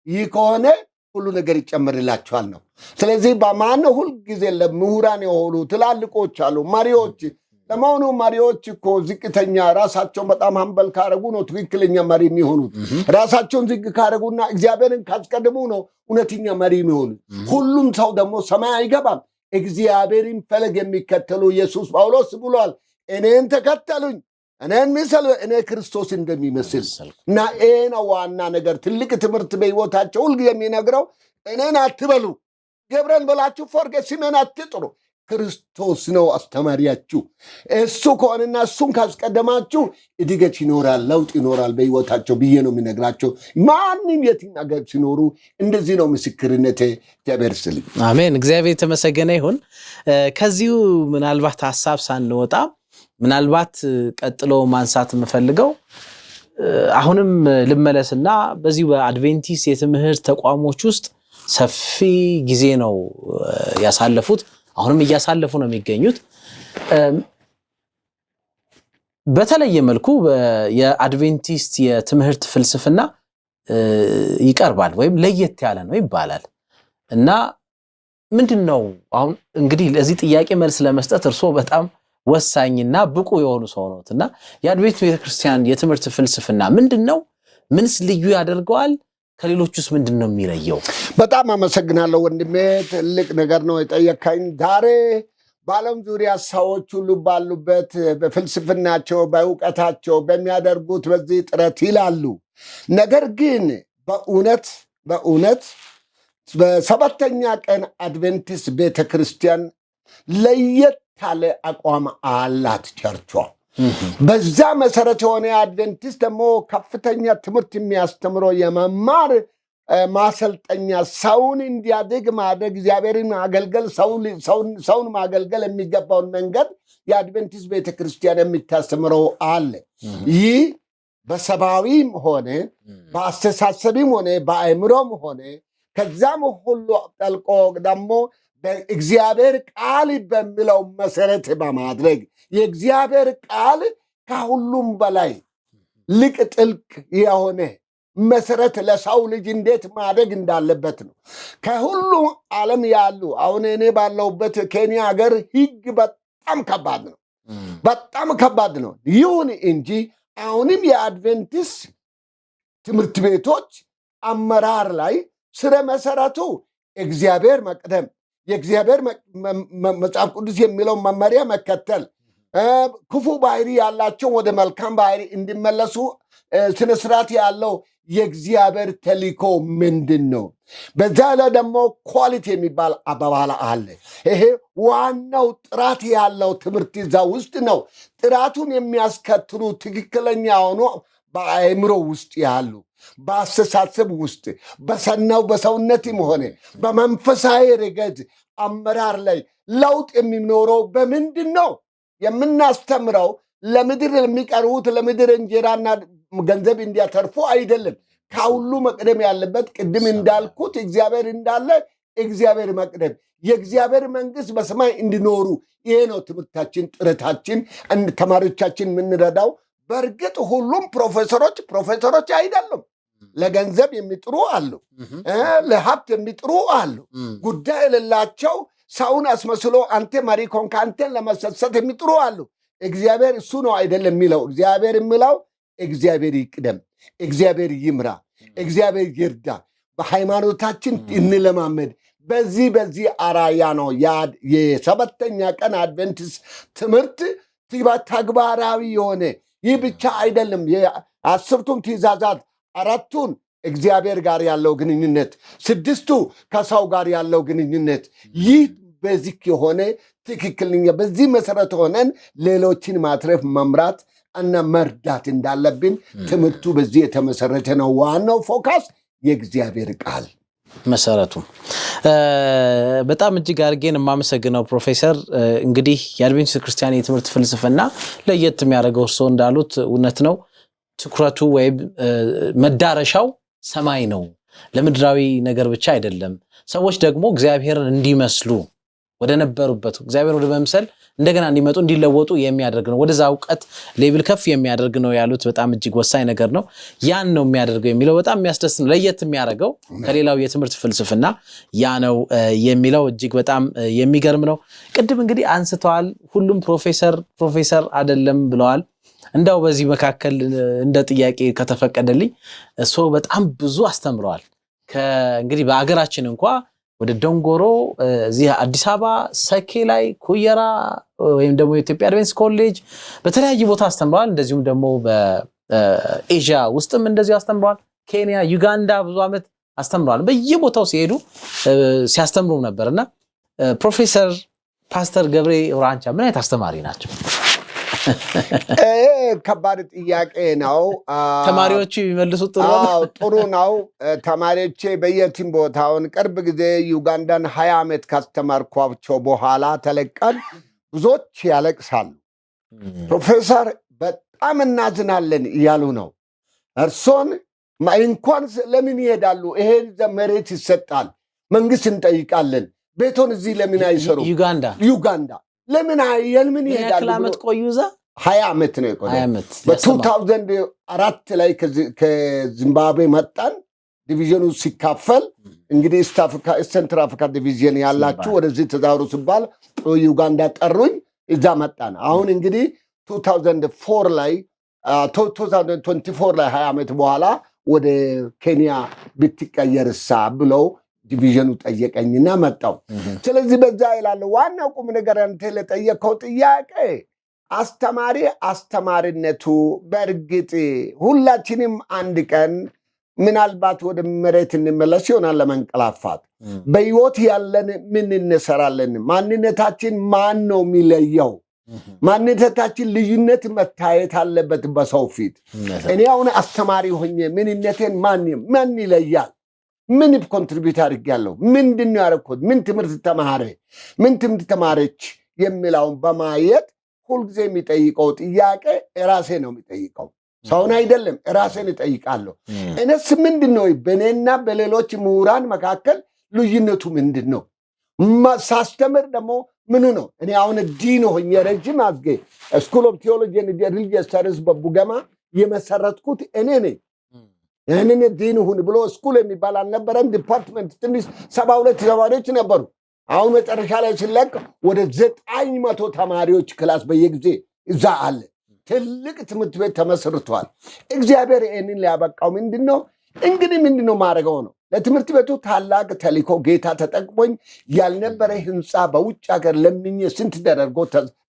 Speaker 2: ይህ ከሆነ ሁሉ ነገር ይጨመርላችኋል ነው ስለዚህ በማን ሁሉ ጊዜ ለምሁራን የሆኑ ትላልቆች አሉ መሪዎች ለማውኑ መሪዎች እኮ ዝቅተኛ ራሳቸው በጣም አንበል ካረጉ ነው ትክክለኛ መሪ የሚሆኑት ራሳቸውን ዝቅ ካረጉና እግዚአብሔርን ካስቀድሙ ነው እውነተኛ መሪ የሚሆኑት ሁሉም ሰው ደግሞ ሰማይ አይገባም እግዚአብሔርን ፈለግ የሚከተሉ ኢየሱስ ጳውሎስ ብሏል እኔን ተከተሉኝ እኔን ምሰሉ እኔ ክርስቶስ እንደሚመስል እና እኔ ዋና ነገር ትልቅ ትምህርት በህይወታቸው ሁሉ የሚነግረው እኔን አትበሉ ገብረን በላችሁ ፎርጌት ሲመን አትጥሩ ክርስቶስ ነው አስተማሪያችሁ እሱ ከሆነና እሱን ካስቀደማችሁ እድገት ይኖራል ለውጥ ይኖራል በህይወታቸው ብዬ ነው የሚነግራቸው ማንንም የትም አገር ሲኖሩ እንደዚህ ነው ምስክርነቴ እግዚአብሔር ስል
Speaker 1: አሜን እግዚአብሔር ተመሰገነ ይሁን ከዚሁ ምናልባት ሐሳብ ሳንወጣ ምናልባት ቀጥሎ ማንሳት የምፈልገው አሁንም ልመለስና በዚህ በአድቬንቲስት የትምህርት ተቋሞች ውስጥ ሰፊ ጊዜ ነው ያሳለፉት አሁንም እያሳለፉ ነው የሚገኙት በተለየ መልኩ የአድቬንቲስት የትምህርት ፍልስፍና ይቀርባል ወይም ለየት ያለ ነው ይባላል እና ምንድነው አሁን እንግዲህ ለዚህ ጥያቄ መልስ ለመስጠት እርሶ በጣም ወሳኝና ብቁ የሆኑ ሰው ነውና የአድቬንቲስት ቤተክርስቲያን የትምህርት ፍልስፍና ምንድነው ምንስ ልዩ ያደርገዋል ከሌሎቹስ ምንድነው የሚለየው
Speaker 2: በጣም አመሰግናለሁ ወንድሜ ትልቅ ነገር ነው የጠየቀኝ ዛሬ በዓለም ዙሪያ ሰዎች ሁሉ ባሉበት በፍልስፍናቸው በእውቀታቸው በሚያደርጉት በዚህ ጥረት ይላሉ ነገር ግን በእውነት በሰባተኛ ቀን አድቬንቲስት ቤተክርስቲያን ለየት ያለ አቋም አላት ቸርቿ በዛ መሰረት የሆነ አድቬንቲስት ደግሞ ከፍተኛ ትምህርት የሚያስተምረው የመማር ማሰልጠኛ ሰውን እንዲያድግ ማድረግ እግዚአብሔርን ማገልገል ሰውን ማገልገል የሚገባውን መንገድ የአድቬንቲስት ቤተክርስቲያን የሚታስተምረው አለ ይህ በሰባዊም ሆነ በአስተሳሰብም ሆነ በአእምሮም ሆነ ከዛም ሁሉ ጠልቆ ደግሞ በእግዚአብሔር ቃል በሚለው መሰረት በማድረግ የእግዚአብሔር ቃል ከሁሉም በላይ ልቅ ጥልቅ የሆነ መሰረት ለሰው ልጅ እንዴት ማደግ እንዳለበት ነው። ከሁሉ ዓለም ያሉ አሁን እኔ ባለሁበት ኬንያ ሀገር ህግ በጣም ከባድ ነው፣ በጣም ከባድ ነው። ይሁን እንጂ አሁንም የአድቬንቲስ ትምህርት ቤቶች አመራር ላይ ስረ መሰረቱ እግዚአብሔር መቅደም፣ የእግዚአብሔር መጽሐፍ ቅዱስ የሚለው መመሪያ መከተል፣ ክፉ ባህሪ ያላቸው ወደ መልካም ባህሪ እንዲመለሱ ስነስርዓት ያለው የእግዚአብሔር ተልእኮ ምንድን ነው? በዛ ላይ ደግሞ ኳሊቲ የሚባል አባባል አለ። ይሄ ዋናው ጥራት ያለው ትምህርት እዛ ውስጥ ነው። ጥራቱን የሚያስከትሉ ትክክለኛ ሆኖ በአእምሮ ውስጥ ያሉ፣ በአስተሳሰብ ውስጥ በሰናው በሰውነትም ሆነ በመንፈሳዊ ረገድ አመራር ላይ ለውጥ የሚኖረው በምንድን ነው? የምናስተምረው ለምድር የሚቀርቡት ለምድር እንጀራና ገንዘብ እንዲያተርፉ አይደለም። ከሁሉ መቅደም ያለበት ቅድም እንዳልኩት እግዚአብሔር እንዳለ እግዚአብሔር መቅደም፣ የእግዚአብሔር መንግስት በሰማይ እንዲኖሩ። ይሄ ነው ትምህርታችን፣ ጥረታችን፣ ተማሪዎቻችን የምንረዳው። በእርግጥ ሁሉም ፕሮፌሰሮች አይደሉም። ለገንዘብ የሚጥሩ አሉ፣ ለሀብት የሚጥሩ አሉ። ጉዳይ የሌላቸው ሰውን አስመስሎ አንተ መሪ ኮንክ አንተን ለመሰሰት የሚጥሩ አሉ። እግዚአብሔር እሱ ነው አይደለም የሚለው። እግዚአብሔር የሚለው እግዚአብሔር ይቅደም፣ እግዚአብሔር ይምራ፣ እግዚአብሔር ይርዳ፣ በሃይማኖታችን እንለማመድ። በዚህ አራያ ነው የሰባተኛ ቀን አድቬንቲስ ትምህርት ተግባራዊ የሆነ። ይህ ብቻ አይደለም። የአስርቱም ትእዛዛት አራቱን እግዚአብሔር ጋር ያለው ግንኙነት፣ 6ቱ ከሰው ጋር ያለው ግንኙነት፣ ይህ በዚህ የሆነ ትክክለኛ በዚህ መሰረት ሆነን ሌሎችን ማትረፍ መምራት እና መርዳት እንዳለብን ትምህርቱ በዚህ የተመሰረተ ነው። ዋናው ፎከስ የእግዚአብሔር ቃል
Speaker 1: መሰረቱ። በጣም እጅግ አድርጌን የማመሰግነው ፕሮፌሰር። እንግዲህ የአድቬንቲስት ክርስቲያን የትምህርት ፍልስፍና ለየት የሚያደርገው እርስዎ እንዳሉት እውነት ነው። ትኩረቱ ወይም መዳረሻው ሰማይ ነው፣ ለምድራዊ ነገር ብቻ አይደለም። ሰዎች ደግሞ እግዚአብሔርን እንዲመስሉ ወደ ነበሩበት እግዚአብሔር ወደ መምሰል እንደገና እንዲመጡ እንዲለወጡ የሚያደርግ ነው። ወደዛ እውቀት ሌቭል ከፍ የሚያደርግ ነው ያሉት በጣም እጅግ ወሳኝ ነገር ነው። ያን ነው የሚያደርገው የሚለው በጣም የሚያስደስት ነው። ለየት የሚያደርገው ከሌላው የትምህርት ፍልስፍና ያ ነው የሚለው እጅግ በጣም የሚገርም ነው። ቅድም እንግዲህ አንስተዋል፣ ሁሉም ፕሮፌሰር አይደለም ብለዋል። እንዳው በዚህ መካከል እንደ ጥያቄ ከተፈቀደልኝ እሱ በጣም ብዙ አስተምረዋል። እንግዲህ በአገራችን እንኳ ወደ ደንጎሮ፣ እዚህ አዲስ አበባ ሰኬ ላይ፣ ኩየራ ወይም ደግሞ የኢትዮጵያ አድቬንቲስት ኮሌጅ በተለያየ ቦታ አስተምረዋል። እንደዚሁም ደግሞ በኤዥያ ውስጥም እንደዚሁ አስተምረዋል። ኬንያ፣ ዩጋንዳ ብዙ ዓመት አስተምረዋል። በየቦታው ሲሄዱ ሲያስተምሩ ነበርና ፕሮፌሰር ፓስተር ገብሬ ኦራንቻ ምን አይነት አስተማሪ ናቸው?
Speaker 2: ከባድ ጥያቄ ነው።
Speaker 1: ተማሪዎቹ የሚመልሱት
Speaker 2: ጥሩ ነው። ተማሪዎቼ በየትም ቦታውን ቅርብ ጊዜ ዩጋንዳን 20 ዓመት ካስተማርኳቸው በኋላ ተለቀን ብዙዎች ያለቅሳሉ። ፕሮፌሰር በጣም እናዝናለን እያሉ ነው። እርሶን እንኳን ለምን ይሄዳሉ? ይሄ መሬት ይሰጣል፣ መንግስት እንጠይቃለን፣ ቤቶን እዚህ ለምን አይሰሩ? ዩጋንዳ ለምን ይሄዳሉ?
Speaker 1: ዓመት ቆዩ እዛ
Speaker 2: 20 ዓመት ነው የቆየ። በ2004 ላይ ከዚምባብዌ መጣን። ዲቪዥኑ ሲካፈል እንግዲህ ሴንትራል አፍሪካ ዲቪዥን ያላችሁ ወደዚህ ተዛውሩ ሲባል ዩጋንዳ ጠሩኝ። እዛ መጣን። አሁን እንግዲህ 2024 ላይ 2024 ላይ 20 ዓመት በኋላ ወደ ኬንያ ብትቀየርሳ ብለው ዲቪዥኑ ጠየቀኝና መጣው። ስለዚህ በዛ ይላል ዋናው ቁም ነገር አንተ ለጠየቀው ጥያቄ አስተማሪነቱ በእርግጥ ሁላችንም አንድ ቀን ምናልባት ወደ መሬት እንመለስ ይሆናል ለመንቀላፋት። በሕይወት ያለን ምን እንሰራለን? ማንነታችን ማን ነው የሚለየው? ማንነታችን ልዩነት መታየት አለበት በሰው ፊት። እኔ አሁን አስተማሪ ሆኜ ምንነቴን ማን ይለያል? ምን ኮንትሪቢዩት አድርጌያለሁ? ምንድን ነው ያደረኩት? ምን ትምህርት ተማረ? ምን ትምህርት ተማረች? የሚለውን በማየት ሁልጊዜ የሚጠይቀው ጥያቄ ራሴ ነው የሚጠይቀው፣ ሰውን አይደለም። ራሴን እጠይቃለሁ። እኔስ ምንድን ነው በእኔና በሌሎች ምሁራን መካከል ልዩነቱ ምንድን ነው? ሳስተምር ደግሞ ምኑ ነው? እኔ አሁን ዲን ሆኜ ረጅም አዝጌ ስኩል ኦፍ ቴዎሎጂ ኤንድ ሪሊጂየስ ስተዲስ በቡገማ የመሰረትኩት እኔ ነኝ። ያንን ዲን ሁን ብሎ ስኩል የሚባል አልነበረም። ዲፓርትመንት ትንሽ 72 ተማሪዎች ነበሩ። አሁን መጨረሻ ላይ ሲለቅ ወደ 900 ተማሪዎች ክላስ በየጊዜ እዛ አለ። ትልቅ ትምህርት ቤት ተመስርቷል። እግዚአብሔር ይህንን ሊያበቃው ምንድነው እንግዲህ ምንድነው ማድረገው ነው። ለትምህርት ቤቱ ታላቅ ተልእኮ ጌታ ተጠቅሞኝ ያልነበረ ህንፃ በውጭ ሀገር ለምኜ ስንት ተደርጎ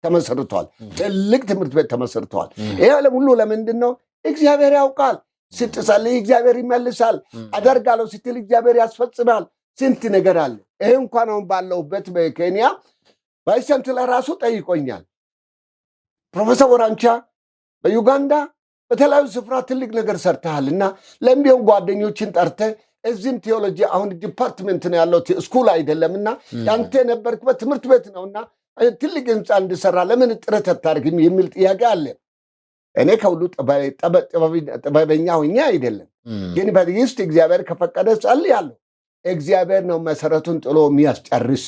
Speaker 2: ተመስርቷል። ትልቅ ትምህርት ቤት ተመስርቷል። ይሄ ሁሉ ለምንድነው? እግዚአብሔር ያውቃል። ስትጸልይ እግዚአብሔር ይመልሳል። አደርጋለሁ ስትል እግዚአብሔር ያስፈጽማል። ስንት ነገር አለ። ይሄ እንኳን አሁን ባለሁበት በኬንያ ቫይስ ለራሱ ጠይቆኛል። ፕሮፌሰር ወራንቻ በዩጋንዳ በተለያዩ ስፍራ ትልቅ ነገር ሰርተሃልና ለምቢው ጓደኞችን ጠርተህ እዚህም ቴዎሎጂ አሁን ዲፓርትመንት ነው ያለው ስኩል አይደለምና ያንተ ነበርክበት ትምህርት ቤት ነውና ትልቅ ህንፃ እንድሰራ ለምን ጥረት አታርግም የሚል ጥያቄ አለ። እኔ ከሁሉ ጥበበኛ ሆኜ አይደለም፣ ግን በዚህ እግዚአብሔር ከፈቀደ ጸልያለሁ። እግዚአብሔር ነው መሰረቱን ጥሎ የሚያስጨርስ።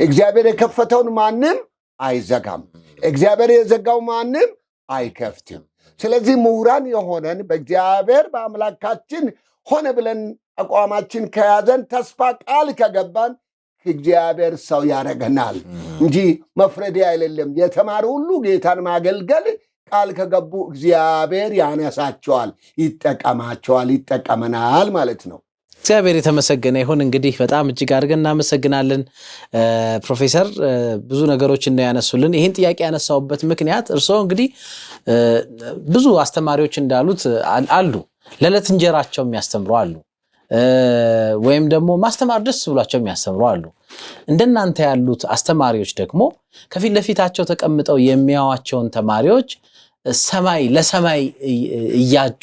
Speaker 2: እግዚአብሔር የከፈተውን ማንም አይዘጋም፣ እግዚአብሔር የዘጋው ማንም አይከፍትም። ስለዚህ ምሁራን የሆነን በእግዚአብሔር በአምላካችን ሆነ ብለን አቋማችን ከያዘን ተስፋ ቃል ከገባን እግዚአብሔር ሰው ያደርገናል እንጂ መፍረድ አይደለም። የተማሩ ሁሉ ጌታን ማገልገል ቃል ከገቡ እግዚአብሔር ያነሳቸዋል፣ ይጠቀማቸዋል፣ ይጠቀመናል ማለት ነው።
Speaker 1: እግዚአብሔር የተመሰገነ ይሁን። እንግዲህ በጣም እጅግ አድርገን እናመሰግናለን ፕሮፌሰር፣ ብዙ ነገሮችን ነው ያነሱልን። ይህን ጥያቄ ያነሳውበት ምክንያት እርስዎ እንግዲህ ብዙ አስተማሪዎች እንዳሉት አሉ፣ ለዕለት እንጀራቸው የሚያስተምሩ አሉ፣ ወይም ደግሞ ማስተማር ደስ ብሏቸው የሚያስተምሩ አሉ። እንደናንተ ያሉት አስተማሪዎች ደግሞ ከፊት ለፊታቸው ተቀምጠው የሚያዋቸውን ተማሪዎች ሰማይ ለሰማይ እያጩ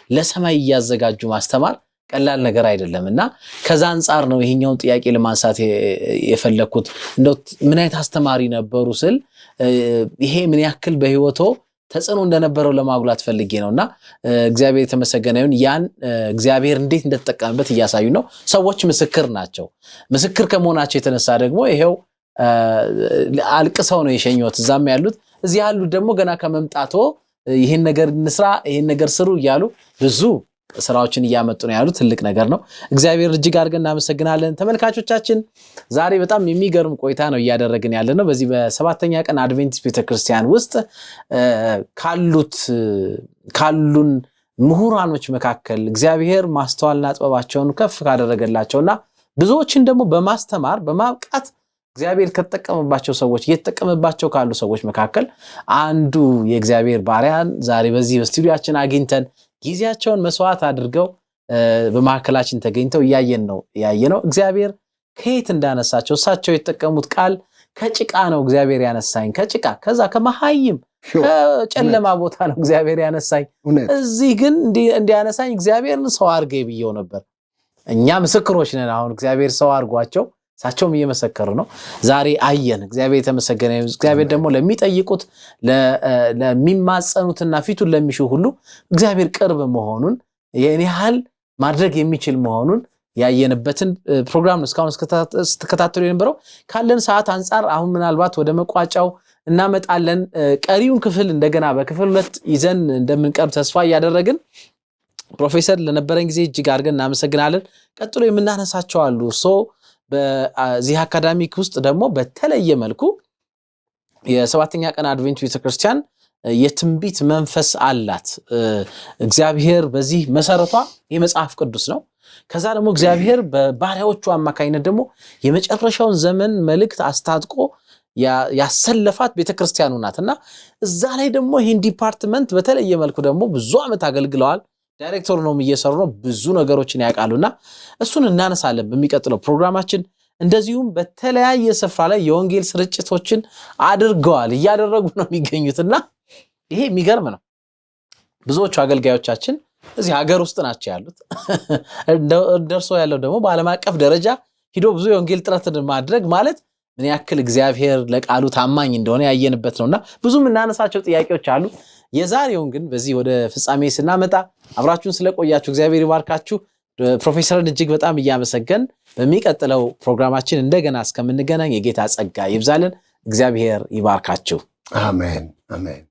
Speaker 1: ለሰማይ እያዘጋጁ ማስተማር ቀላል ነገር አይደለምና ከዛ አንፃር ነው ይሄኛውን ጥያቄ ለማንሳት የፈለኩት። እንደው ምን አይነት አስተማሪ ነበሩ ስል ይሄ ምን ያክል በህይወቶ ተጽዕኖ እንደነበረው ለማጉላት ፈልጌ ነውና እግዚአብሔር የተመሰገነ ይሁን። ያን እግዚአብሔር እንዴት እንደተጠቀመበት እያሳዩ ነው። ሰዎች ምስክር ናቸው። ምስክር ከመሆናቸው የተነሳ ደግሞ ይሄው አልቅሰው ነው የሸኙት። እዛም ያሉት እዚህ ያሉት ደግሞ ገና ከመምጣቶ ይሄን ነገር እንስራ ይሄን ነገር ስሩ እያሉ ብዙ ስራዎችን እያመጡ ነው ያሉት። ትልቅ ነገር ነው። እግዚአብሔር እጅግ አድርገን እናመሰግናለን። ተመልካቾቻችን ዛሬ በጣም የሚገርም ቆይታ ነው እያደረግን ያለነው። በዚህ በሰባተኛ ቀን አድቬንቲስት ቤተክርስቲያን ውስጥ ካሉን ምሁራኖች መካከል እግዚአብሔር ማስተዋልና ጥበባቸውን ከፍ ካደረገላቸውና ብዙዎችን ደግሞ በማስተማር በማብቃት እግዚአብሔር ከተጠቀመባቸው ሰዎች እየተጠቀመባቸው ካሉ ሰዎች መካከል አንዱ የእግዚአብሔር ባሪያን ዛሬ በዚህ በስቱዲዮአችን አግኝተን ጊዜያቸውን መስዋዕት አድርገው በማከላችን ተገኝተው ያየነው እግዚአብሔር ከየት እንዳነሳቸው እሳቸው የተጠቀሙት ቃል ከጭቃ ነው እግዚአብሔር ያነሳኝ፣ ከጭቃ ከዛ ከመሃይም ከጨለማ ቦታ ነው እግዚአብሔር ያነሳኝ፣ እዚህ ግን እንዲያነሳኝ እግዚአብሔርን ሰው አድርገኝ ብየው ነበር። እኛ ምስክሮች ነን። አሁን እግዚአብሔር ሰው አድርጓቸው እሳቸውም እየመሰከሩ ነው። ዛሬ አየን። እግዚአብሔር የተመሰገነ ይሁን። እግዚአብሔር ደግሞ ለሚጠይቁት ለሚማጸኑትና ፊቱን ለሚሹ ሁሉ እግዚአብሔር ቅርብ መሆኑን የኔ ያህል ማድረግ የሚችል መሆኑን ያየንበትን ፕሮግራም ነው እስካሁን ስትከታተሉ የነበረው። ካለን ሰዓት አንፃር አሁን ምናልባት ወደ መቋጫው እናመጣለን። ቀሪውን ክፍል እንደገና በክፍል 2 ይዘን እንደምንቀርብ ተስፋ እያደረግን ፕሮፌሰር ለነበረን ጊዜ እጅግ አድርገን እናመሰግናለን። ቀጥሎ የምናነሳቸው አሉ። በዚህ አካዳሚክ ውስጥ ደግሞ በተለየ መልኩ የሰባተኛ ቀን አድቬንት ቤተክርስቲያን የትንቢት መንፈስ አላት። እግዚአብሔር በዚህ መሰረቷ የመጽሐፍ ቅዱስ ነው። ከዛ ደግሞ እግዚአብሔር በባሪያዎቹ አማካይነት ደግሞ የመጨረሻውን ዘመን መልእክት አስታጥቆ ያሰለፋት ቤተክርስቲያኑ ናትና እዛ ላይ ደግሞ ይህን ዲፓርትመንት በተለየ መልኩ ደግሞ ብዙ ዓመት አገልግለዋል። ዳይሬክተር ነው እየሰሩ ነው። ብዙ ነገሮችን ያውቃሉና እሱን እናነሳለን በሚቀጥለው ፕሮግራማችን። እንደዚሁም በተለያየ ስፍራ ላይ የወንጌል ስርጭቶችን እያደረጉ ነው የሚገኙትና ይሄ የሚገርም ነው። ብዙዎቹ አገልጋዮቻችን እዚህ ሀገር ውስጥ ናቸው ያሉት። ደርሶ ያለው ደግሞ በዓለም አቀፍ ደረጃ ሂዶ ብዙ የወንጌል ጥረትን ማድረግ ማለት ምን ያክል እግዚአብሔር ለቃሉ ታማኝ እንደሆነ ያየንበት ነውና ብዙ እናነሳቸው ጥያቄዎች አሉ። የዛሬውን ግን በዚህ ወደ ፍጻሜ ስናመጣ አብራችሁን ስለቆያችሁ እግዚአብሔር ይባርካችሁ። ፕሮፌሰርን እጅግ በጣም እያመሰገን በሚቀጥለው ፕሮግራማችን እንደገና እስከምንገናኝ የጌታ ጸጋ ይብዛልን። እግዚአብሔር ይባርካችሁ።
Speaker 2: አሜን አሜን።